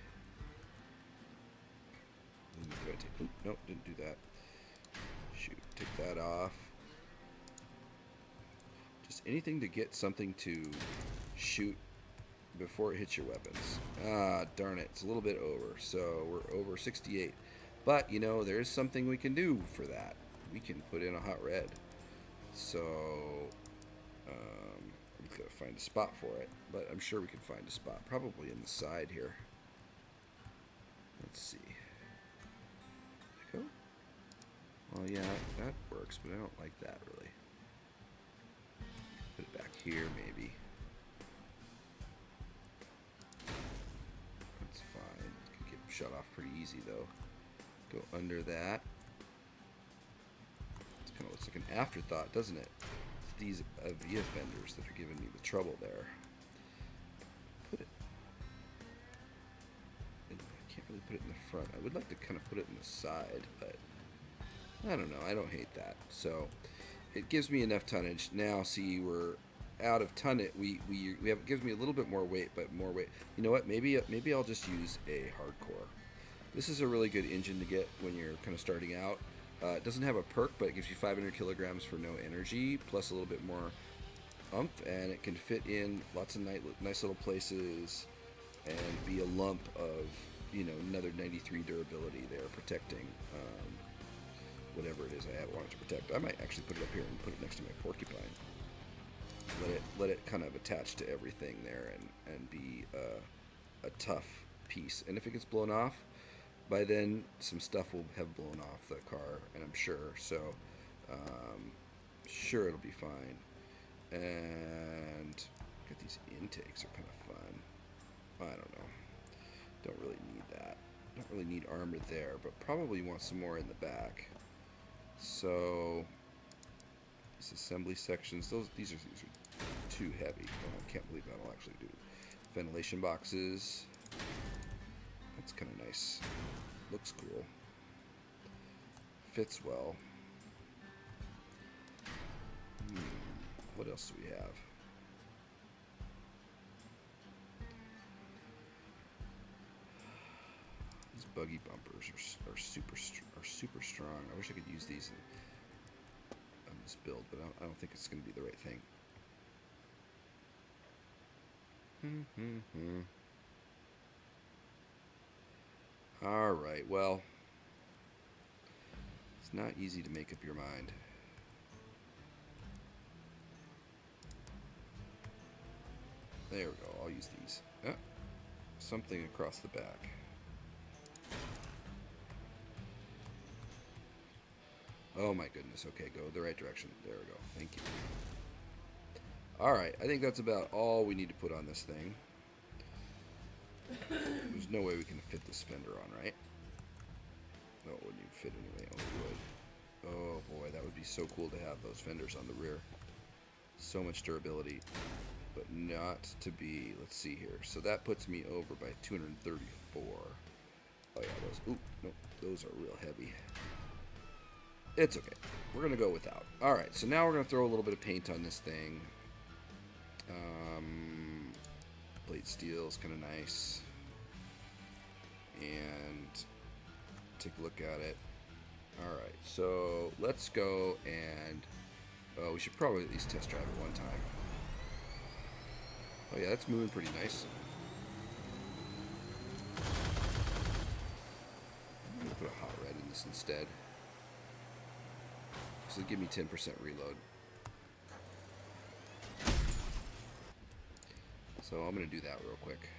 Nope, didn't do that. Shoot, take that off. Just anything to get something to shoot before it hits your weapons. Ah, darn it, it's a little bit over. So we're over 68. But, you know, there's something we can do for that. We can put in a hot red. So, we've got to find a spot for it. But I'm sure we can find a spot. Probably in the side here. Let's see. Go. Well, yeah, that works, but I don't like that really. Put it back here, maybe. That's fine. It can get shut off pretty easy, though. Go under that. It kind of looks like an afterthought, doesn't it? It's these Avia fenders that are giving me the trouble there. Put it. I can't really put it in the front. I would like to kind of put it in the side, but I don't know. I don't hate that. So it gives me enough tonnage. Now, see, we're out of tonnage. We have, it gives me a little bit more weight, but more weight. You know what? Maybe I'll just use a hardcore. This is a really good engine to get when you're kind of starting out. It doesn't have a perk, but it gives you 500 kilograms for no energy, plus a little bit more oomph, and it can fit in lots of nice little places and be a lump of, you know, another 93 durability there, protecting whatever it is I want it to protect. I might actually put it up here and put it next to my Porcupine. Let it kind of attach to everything there and be a tough piece. And if it gets blown off, by then some stuff will have blown off the car, and I'm sure. So sure, it'll be fine. And get these intakes are kind of fun. I don't know. Don't really need that. Don't really need armor there, but probably want some more in the back. So these assembly sections, these are too heavy. Oh, I can't believe that'll actually do. Ventilation boxes. That's kind of nice. Looks cool. Fits well. What else do we have? These buggy bumpers are super strong. I wish I could use these on this build, but I don't think it's going to be the right thing. Alright, well, it's not easy to make up your mind. There we go, I'll use these. Something across the back. Oh my goodness, okay, go the right direction. There we go, thank you. Alright, I think that's about all we need to put on this thing. There's no way we can fit this fender on, right? No, it wouldn't even fit anyway. Oh, it would. Oh boy, that would be so cool to have those fenders on the rear. So much durability, but not to be. Let's see here. So that puts me over by 234. Oh yeah, those. Ooh, no, those are real heavy. It's okay. We're gonna go without. All right, so now we're gonna throw a little bit of paint on this thing. Plate steel is kind of nice, and take a look at it. All right, so let's go and we should probably at least test drive it one time. Oh yeah, that's moving pretty nice. I'm gonna put a hot red in this instead. So give me 10% reload. So I'm going to do that real quick.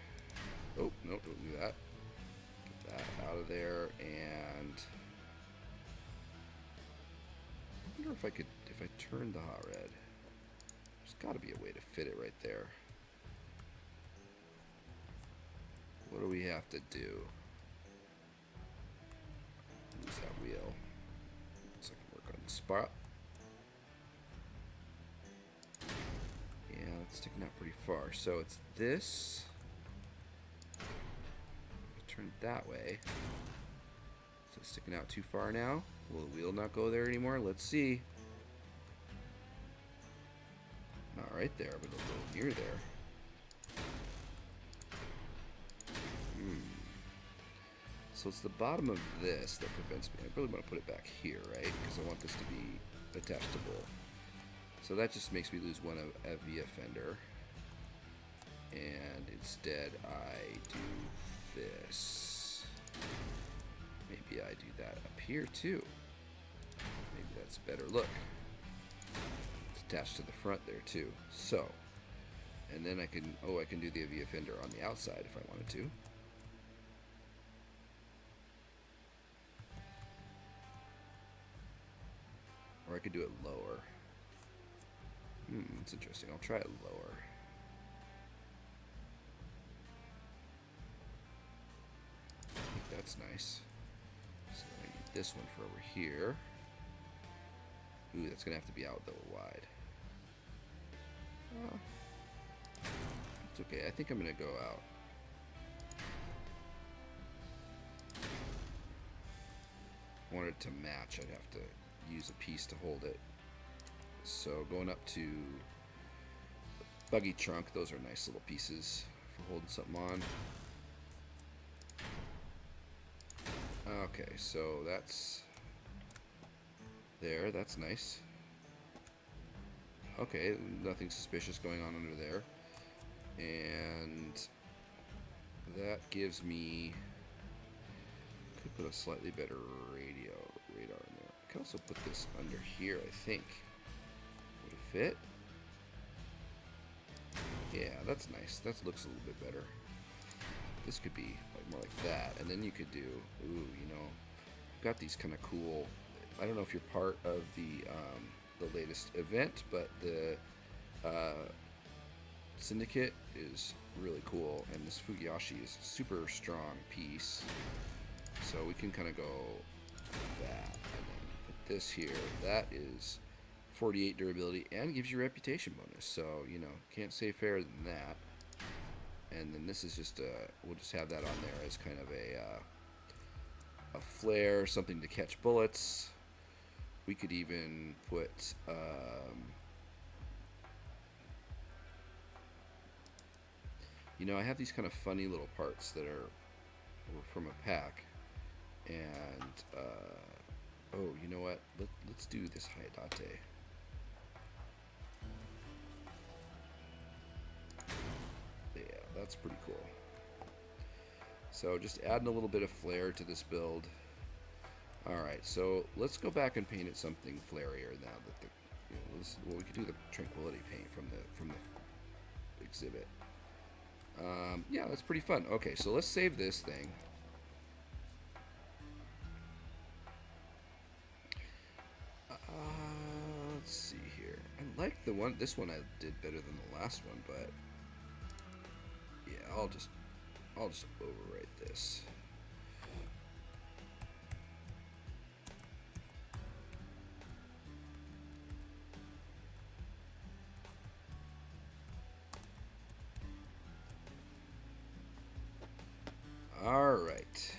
Oh, no, don't do that. Get that out of there, and I wonder if I could, if I turn the hot red. There's got to be a way to fit it right there. What do we have to do? Use that wheel. So I can work on the spot. Yeah, it's sticking out pretty far. So it's this. Turn it that way. So it's sticking out too far now. Will the wheel not go there anymore? Let's see. Not right there, but it'll go near there. So it's the bottom of this that prevents me. I really want to put it back here, right? Because I want this to be attachable. So that just makes me lose one of Avia fender. And instead I do this. Maybe I do that up here too. Maybe that's better. Look. It's attached to the front there too. So, and then I can, I can do the Avia fender on the outside if I wanted to. Or I could do it lower. It's interesting. I'll try it lower. I think that's nice. So I this one for over here. Ooh, that's gonna have to be out though, wide. Oh, it's okay. I think I'm gonna go out. Wanted to match, I'd have to use a piece to hold it. So going up to buggy trunk, those are nice little pieces for holding something on. Okay, so that's there, that's nice. Okay, nothing suspicious going on under there. And that gives me, could put a slightly better radar in there. I could also put this under here, I think. Would it fit? Yeah, that's nice. That looks a little bit better. This could be like more like that, and then you could do, ooh, you know, I've got these kind of cool. I don't know if you're part of the latest event, but the Syndicate is really cool, and this Fugiashi is a super strong piece. So we can kind of go like that, and then put this here. That is 48 durability and gives you reputation bonus. So, you know, can't say fairer than that. And then this is just we'll just have that on there as kind of a flare, something to catch bullets. We could even put you know, I have these kind of funny little parts that are from a pack, and oh, you know what? Let's do this Haidate. Yeah, that's pretty cool. So just adding a little bit of flair to this build. Alright, so let's go back and paint it something flairier now that the, you know, well, we could do the Tranquility paint from the exhibit. Yeah, that's pretty fun. Okay, so let's save this thing. Let's see here. I like this one I did better than the last one, but yeah, I'll just overwrite this. Alright,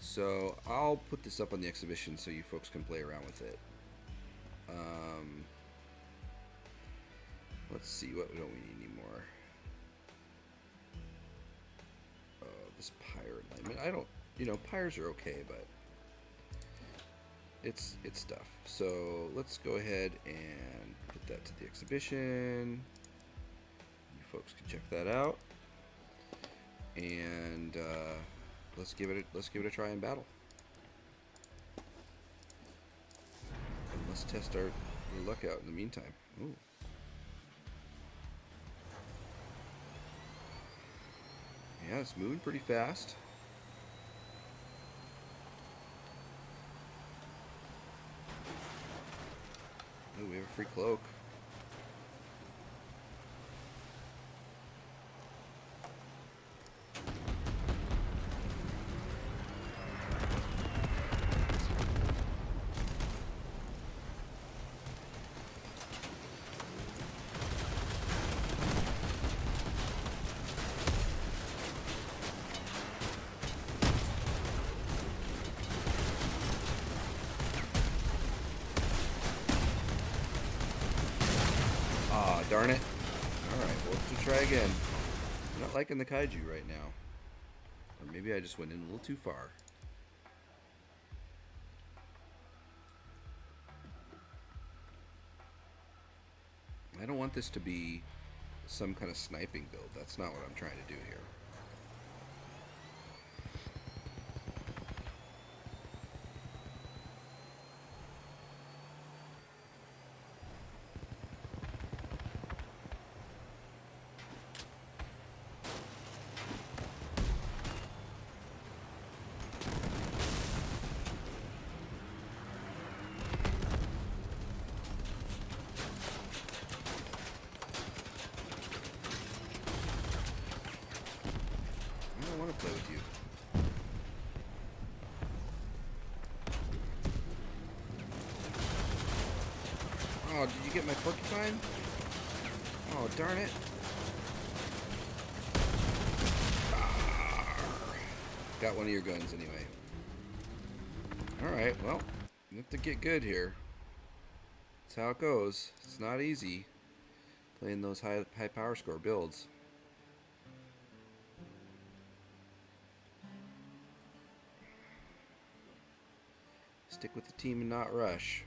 so I'll put this up on the exhibition so you folks can play around with it. Let's see, what don't we need anymore? This pyre alignment, I don't, you know, pyres are okay, but it's stuff. So let's go ahead and put that to the exhibition. You folks can check that out. And let's give it a try in battle. And let's test our luck out in the meantime. Ooh. Yeah, it's moving pretty fast. Oh, we have a free cloak. Darn it. Alright, well, let's try again. I'm not liking the Kaiju right now. Or maybe I just went in a little too far. I don't want this to be some kind of sniping build. That's not what I'm trying to do here. Oh, did you get my porcupine? Oh, darn it. Got one of your guns anyway. Alright, well, you have to get good here. That's how it goes. It's not easy playing those high power score builds. Stick with the team and not rush.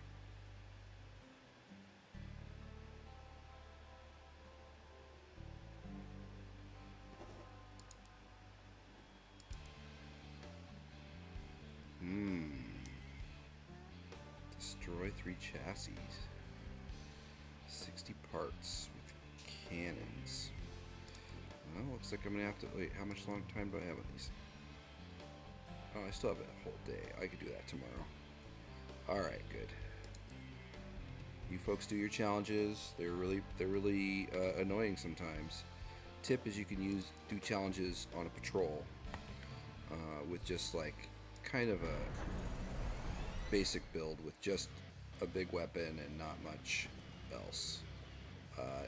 Destroy 3 chassis. 60 parts with cannons. Well, looks like I'm gonna have to wait. How much long time do I have on these? Oh, I still have a whole day. I could do that tomorrow. Alright, good. You folks do your challenges. They're really annoying sometimes. Tip is you can do challenges on a patrol with just like kind of a basic build with just a big weapon and not much else.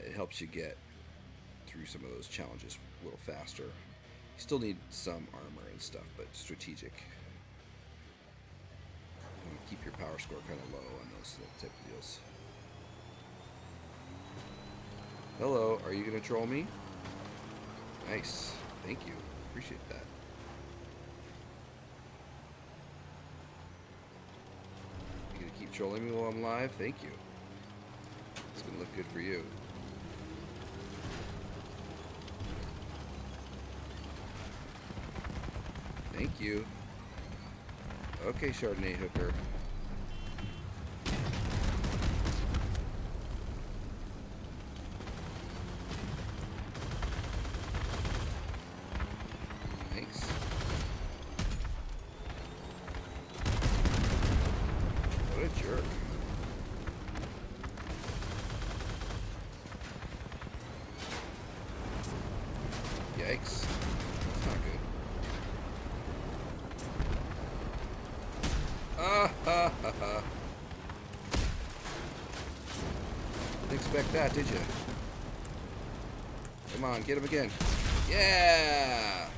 It helps you get through some of those challenges a little faster. You still need some armor and stuff, but strategic. Keep your power score kind of low on those type of deals. Hello, are you going to troll me? Nice. Thank you. Appreciate that. You going to keep trolling me while I'm live? Thank you. It's going to look good for you. Thank you. Okay, Chardonnay hooker. Thanks. What a jerk. Yikes. That's not good. Didn't expect that, did you? Come on, get him again. Yeah!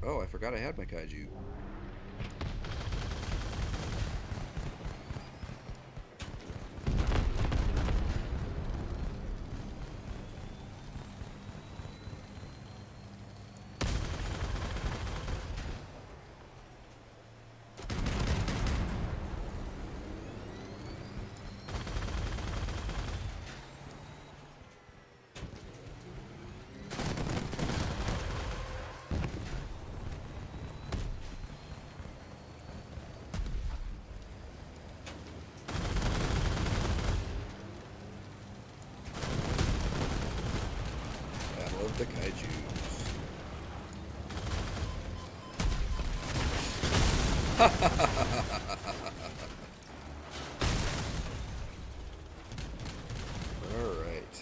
Oh, I forgot I had my Kaiju. The Kaiju. All right.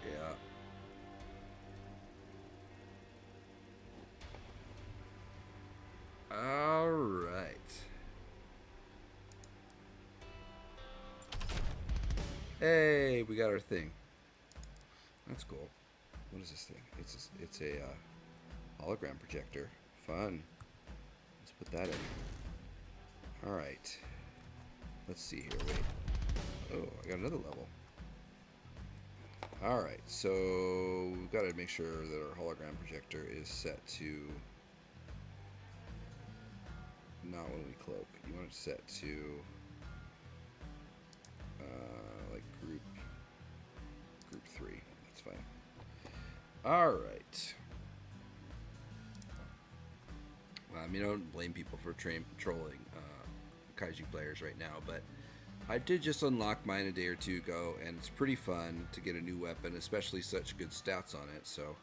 Yeah. All right. Hey, we got our thing. That's cool. What is this thing? It's a hologram projector. Fun. Let's put that in. All right. Let's see here. Wait. Oh, I got another level. All right. So we've got to make sure that our hologram projector is set to not when we cloak. You want it set to like group 3. That's fine. All right. I mean, I don't blame people for trolling Kaiju players right now, but I did just unlock mine a day or two ago, and it's pretty fun to get a new weapon, especially such good stats on it. So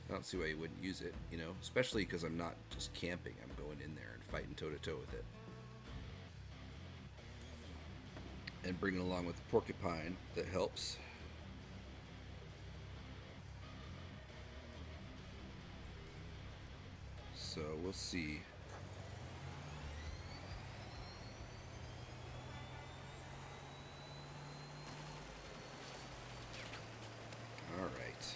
I don't see why you wouldn't use it, you know, especially because I'm not just camping. I'm going in there and fighting toe-to-toe with it. And bringing along with the Porcupine, that helps. So we'll see. Alright.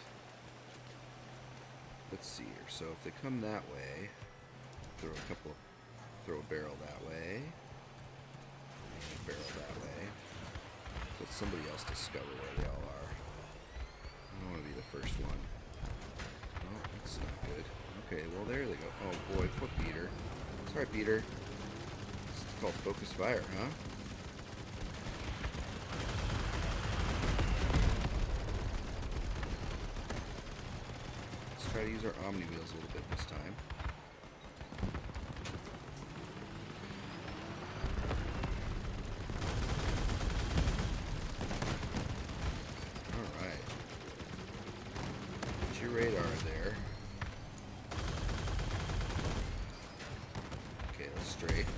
Let's see here. So if they come that way, throw a barrel that way, and a barrel that way. Let somebody else discover where they all are. I don't want to be the first one. Oh, that's not good. Okay, well there they go. Oh boy, poor Peter. Sorry, Peter. It's called focus fire, huh? Let's try to use our Omni wheels a little bit this time. Alright. Get your radar there. Okay, let's strafe.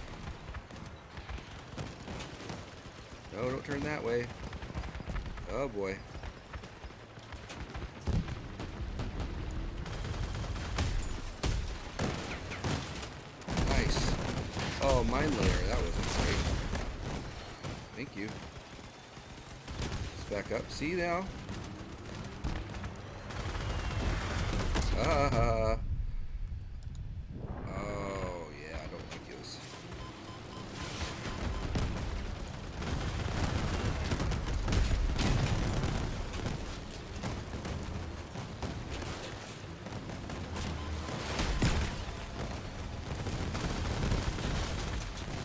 No, don't turn that way. Oh boy. Nice. Oh, mine layer. That wasn't great. Thank you. Let's back up. See now? Ah. Oh, yeah. I don't like this.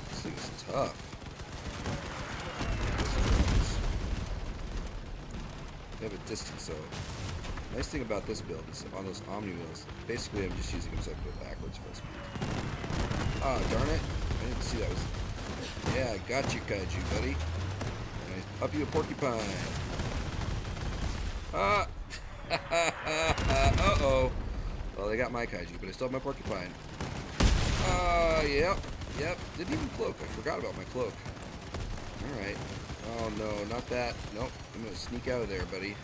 This thing is tough. They have a distance, so nice thing about this build is on those Omni wheels, basically I'm just using them so I can go backwards full speed. Ah, darn it. I didn't see that was... Yeah, I got you, Kaiju, buddy. And I up you a Porcupine. Ah! Uh-oh. Well, they got my Kaiju, but I still have my Porcupine. Yep. Didn't even cloak. I forgot about my cloak. Alright. Oh, no, not that. Nope. I'm gonna sneak out of there, buddy.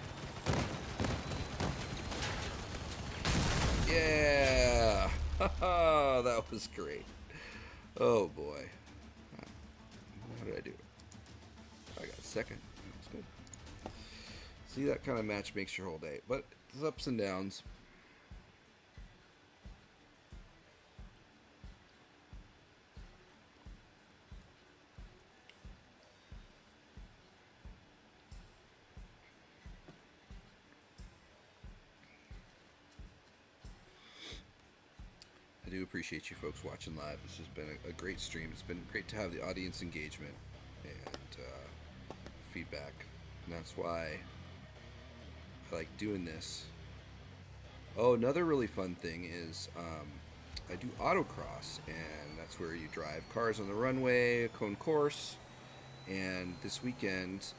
Yeah! That was great. Oh boy. How did I do? I got second. That's good. See, that kind of match makes your whole day. But there's ups and downs. I do appreciate you folks watching live. This has been a great stream. It's been great to have the audience engagement and feedback. And that's why I like doing this. Oh, another really fun thing is I do autocross, and that's where you drive cars on the runway, a cone course. And this weekend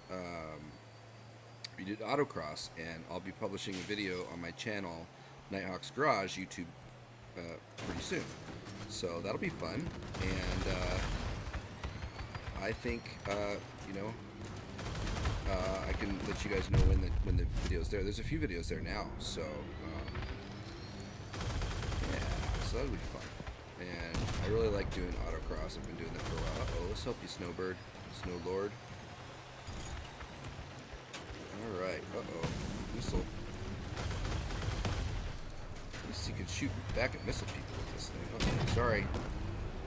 we did autocross, and I'll be publishing a video on my channel, Nighthawk's Garage YouTube, pretty soon, so that'll be fun. And I think you know, I can let you guys know when the video's there. There's a few videos there now, so yeah, so that'll be fun. And I really like doing autocross. I've been doing that for a while. Uh-oh, let's help you, Snowbird, Snow Lord. All right. Uh-oh, missile. At least you can shoot back at missile people with this thing. Okay, sorry.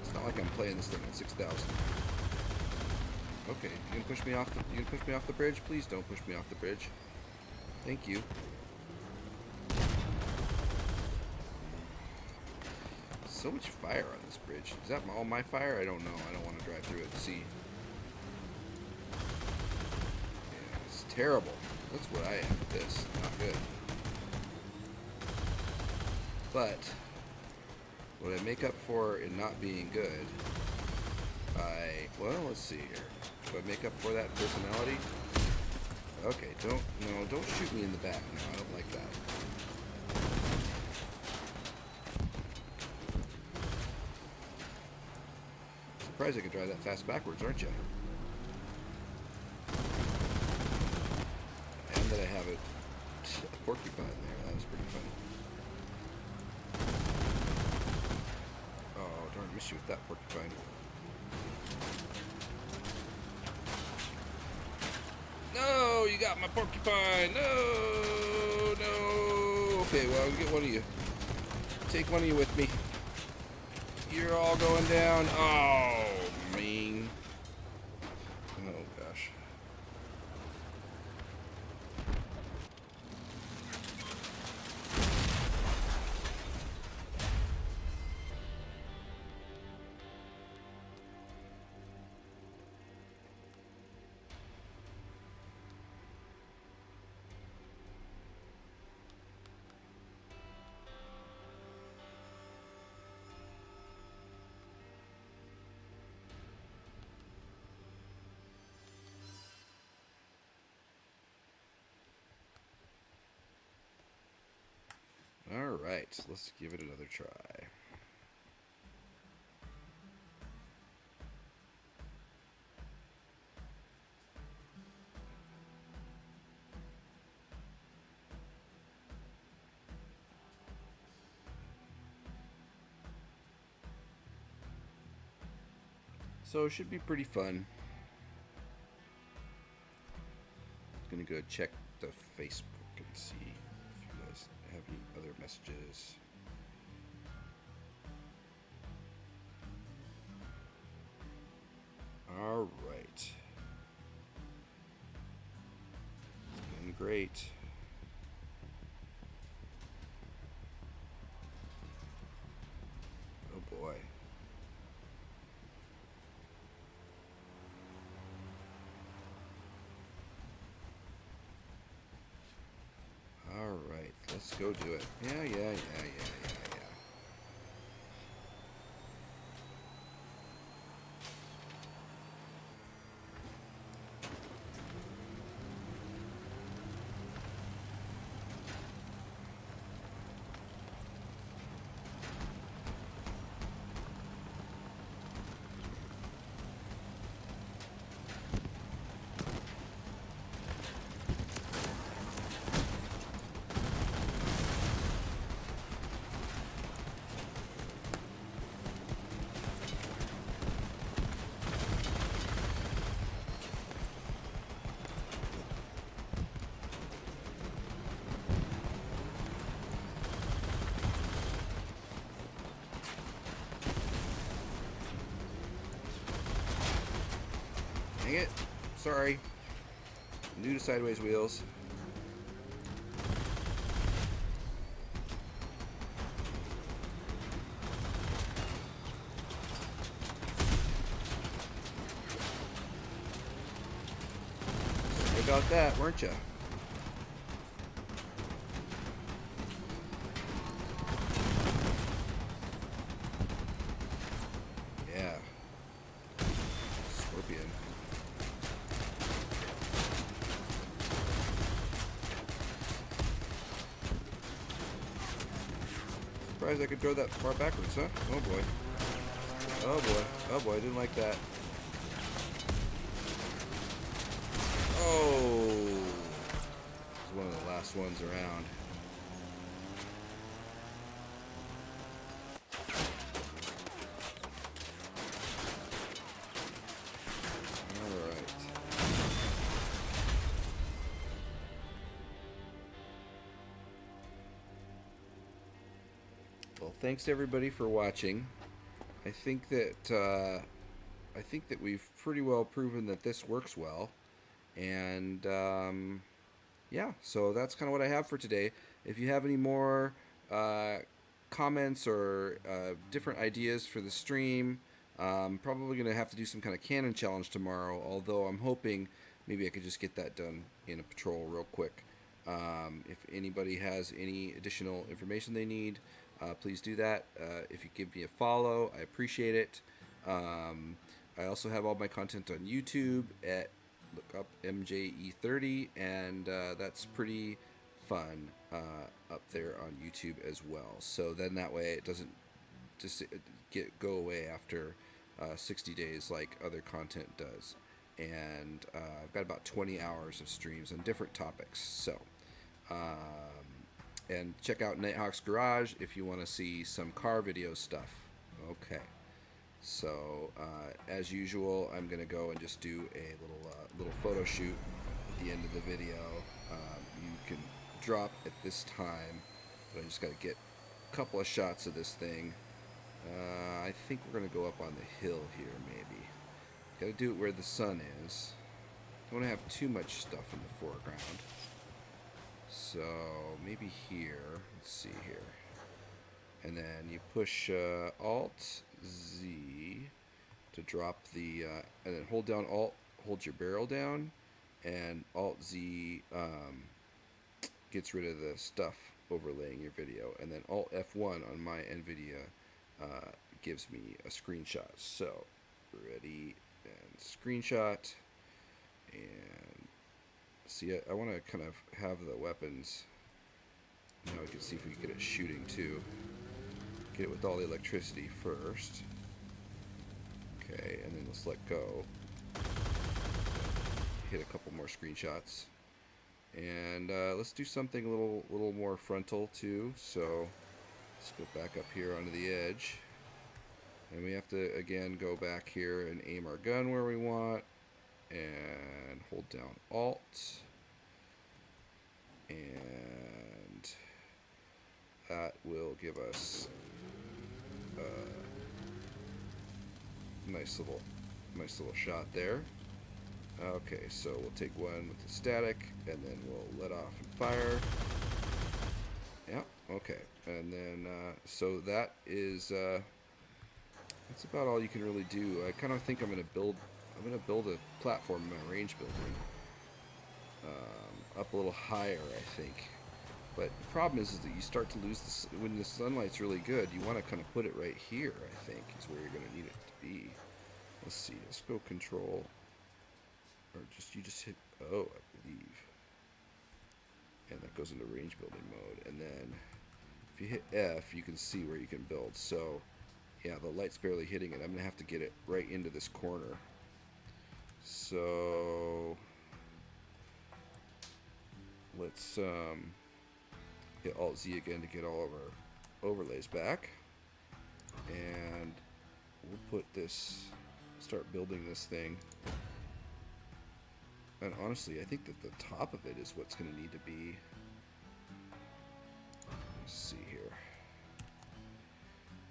It's not like I'm playing this thing at 6,000. Okay, you can push me off the bridge? Please don't push me off the bridge. Thank you. So much fire on this bridge. Is that all my fire? I don't know. I don't want to drive through it and see. Yeah, it's terrible. That's what I am with this. Not good. But what I make up for in not being good, well, let's see here. Do I make up for that personality? Okay, don't shoot me in the back. No, I don't like that. Surprised I could drive that fast backwards, aren't you? And that I have a Porcupine there. That was pretty funny. miss you with that porcupine. No, you got my porcupine. No, no. Okay, well, I'll get one of you. Take one of you with me. You're all going down. Oh, mean. Oh, gosh. Alright, let's give it another try. So it should be pretty fun. Gonna go check the Facebook and see if you guys have any other messages. All right. It's been great. Oh boy. All right, let's go do it. Yeah. Dang it. Sorry. New to sideways wheels. Sorry about that, weren't you? Yeah. Scorpion. Surprised I could throw that far backwards, huh? Oh boy. Oh boy. Oh boy, I didn't like that. Oh! It's one of the last ones around. Alright. Well, thanks everybody for watching. I think that we've pretty well proven that this works well, and yeah. So that's kind of what I have for today. If you have any more comments or different ideas for the stream, probably gonna have to do some kind of cannon challenge tomorrow. Although I'm hoping maybe I could just get that done in a patrol real quick. If anybody has any additional information they need, please do that. If you give me a follow, I appreciate it. I also have all my content on YouTube at look up MJE30, and that's pretty fun up there on YouTube as well. So then that way it doesn't just go away after 60 days like other content does. And I've got about 20 hours of streams on different topics. So, and check out Nighthawk's Garage if you want to see some car video stuff. Okay. So as usual, I'm gonna go and just do a little photo shoot at the end of the video. You can drop at this time, but I just gotta get a couple of shots of this thing. I think we're gonna go up on the hill here, maybe. Gotta do it where the sun is. Don't want to have too much stuff in the foreground. So maybe here. Let's see here. And then you push Alt Z to drop the, and then hold down Alt, hold your barrel down, and Alt Z gets rid of the stuff overlaying your video, and then Alt F1 on my NVIDIA gives me a screenshot. So ready and screenshot, and see, I want to kind of have the weapons. Now we can see if we can get it shooting too. Get it with all the electricity first. Okay, and then let's let go. Hit a couple more screenshots. And let's do something a little more frontal too. So let's go back up here onto the edge. And we have to, again, go back here and aim our gun where we want. And hold down Alt. And that will give us a nice little shot there. Okay, so we'll take one with the static, and then we'll let off and fire. Yeah, okay. And then, so that is, that's about all you can really do. I kind of think I'm going to build a platform in my range building. Up a little higher, I think. But the problem is that you start to lose this, when the sunlight's really good, you want to kind of put it right here, I think, is where you're going to need it to be. Let's see, let's go control, or you just hit O, I believe. And that goes into range building mode. And then if you hit F, you can see where you can build. So yeah, the light's barely hitting it. I'm going to have to get it right into this corner. So let's hit Alt Z again to get all of our overlays back, and we'll put this, start building this thing. And honestly, I think that the top of it is what's going to need to be. Let's see here.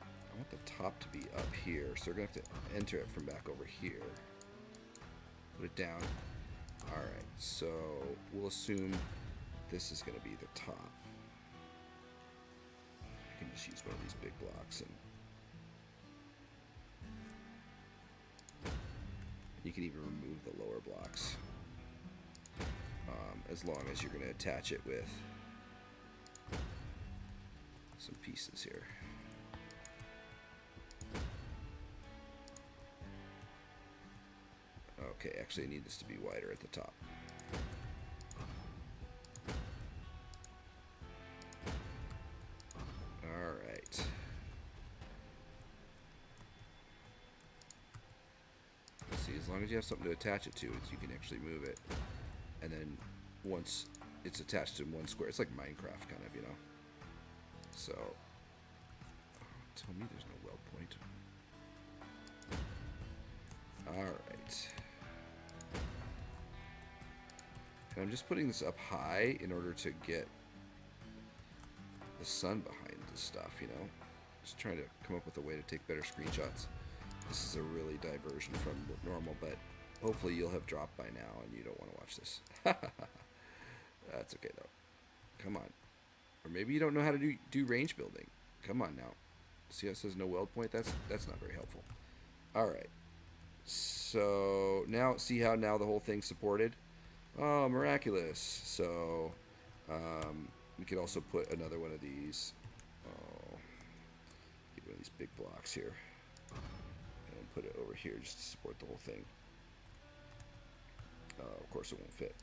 I want the top to be up here, so we're going to have to enter it from back over here. Put it down. Alright, so we'll assume this is going to be the top. I can just use one of these big blocks, and you can even remove the lower blocks, as long as you're going to attach it with some pieces here. Okay, actually I need this to be wider at the top. Alright. See, as long as you have something to attach it to, you can actually move it. And then once it's attached in one square, it's like Minecraft kind of, you know. So, tell me there's no weld point. Alright. And I'm just putting this up high in order to get the sun behind this stuff, you know. Just trying to come up with a way to take better screenshots. This is a really diversion from normal, but hopefully you'll have dropped by now and you don't want to watch this. That's okay though. Come on. Or maybe you don't know how to do range building. Come on now. See how it says no weld point? That's not very helpful. Alright. So now see how now the whole thing's supported? Oh, miraculous. So we could also put another one of these. Oh, get one of these big blocks here. And put it over here just to support the whole thing. Of course it won't fit.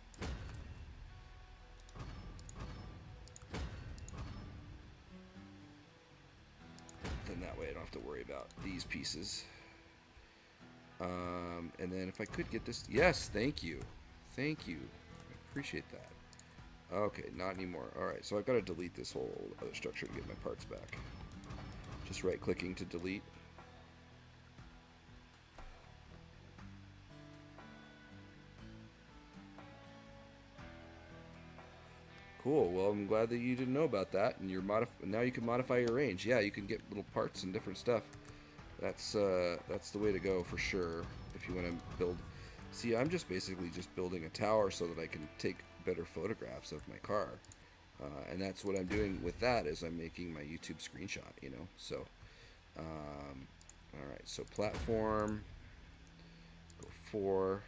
Then that way I don't have to worry about these pieces. And then if I could get this, yes, thank you. Thank you. I appreciate that. Okay, not anymore. Alright, so I've got to delete this whole other structure to get my parts back. Just right clicking to delete. Cool. Well, I'm glad that you didn't know about that, and now you can modify your range. Yeah, you can get little parts and different stuff. That's the way to go for sure. If you want to build, see, I'm just basically just building a tower so that I can take better photographs of my car, and that's what I'm doing with that. Is I'm making my YouTube screenshot. You know, so all right. So platform, go 4.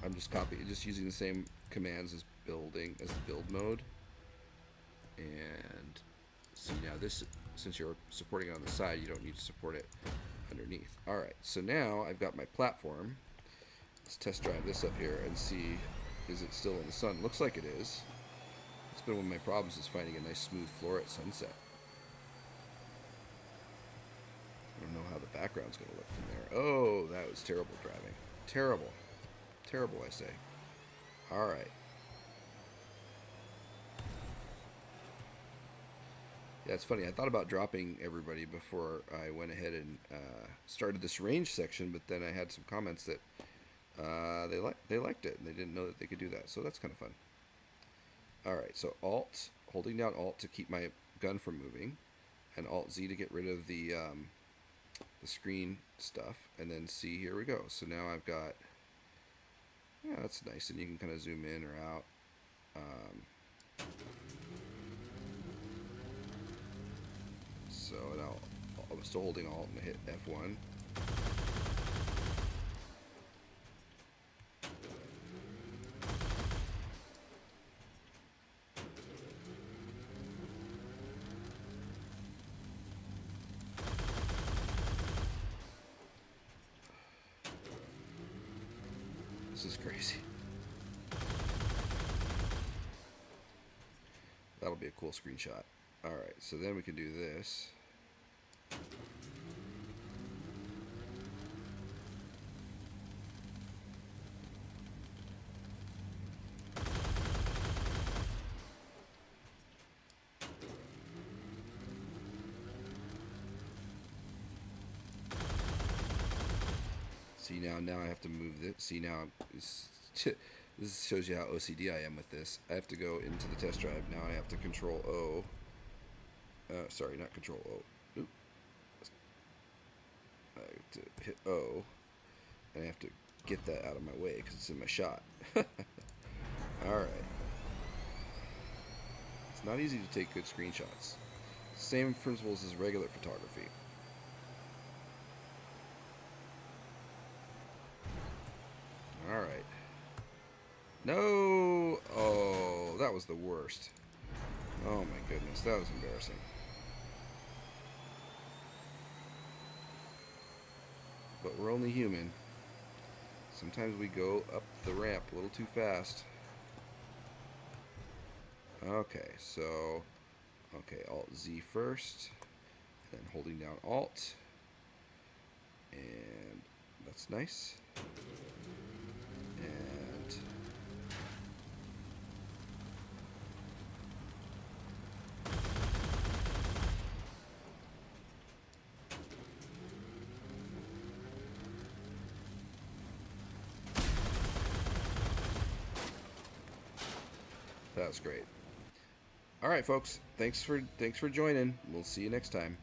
I'm just using the same commands as building as the build mode. And see now this, since you're supporting it on the side, you don't need to support it underneath. All right, so now I've got my platform. Let's test drive this up here and see, is it still in the sun? Looks like it is. It's been one of my problems, is finding a nice smooth floor at sunset. I don't know how the background's going to look from there. Oh, that was terrible driving. Terrible. Terrible, I say. All right. Yeah, it's funny. I thought about dropping everybody before I went ahead and started this range section, but then I had some comments that they liked it and they didn't know that they could do that. So that's kind of fun. All right, so Alt, holding down Alt to keep my gun from moving, and Alt Z to get rid of the screen stuff, and then C. Here we go. So now I've got, yeah, that's nice, and you can kind of zoom in or out. So now I'm still holding Alt and hit F1. This is crazy. That'll be a cool screenshot. Alright, so then we can do this. See, now I have to move this. See, now this shows you how OCD I am with this. I have to go into the test drive. Now I have to control O. Sorry, not control O. Oop. I have to hit O. And I have to get that out of my way because it's in my shot. Alright. It's not easy to take good screenshots. Same principles as regular photography. Alright. No! Oh, that was the worst. Oh my goodness, that was embarrassing. But we're only human. Sometimes we go up the ramp a little too fast. Okay, so... Okay, Alt-Z first. Then holding down Alt. And that's nice. And... that was great. All right, folks. Thanks for joining. We'll see you next time.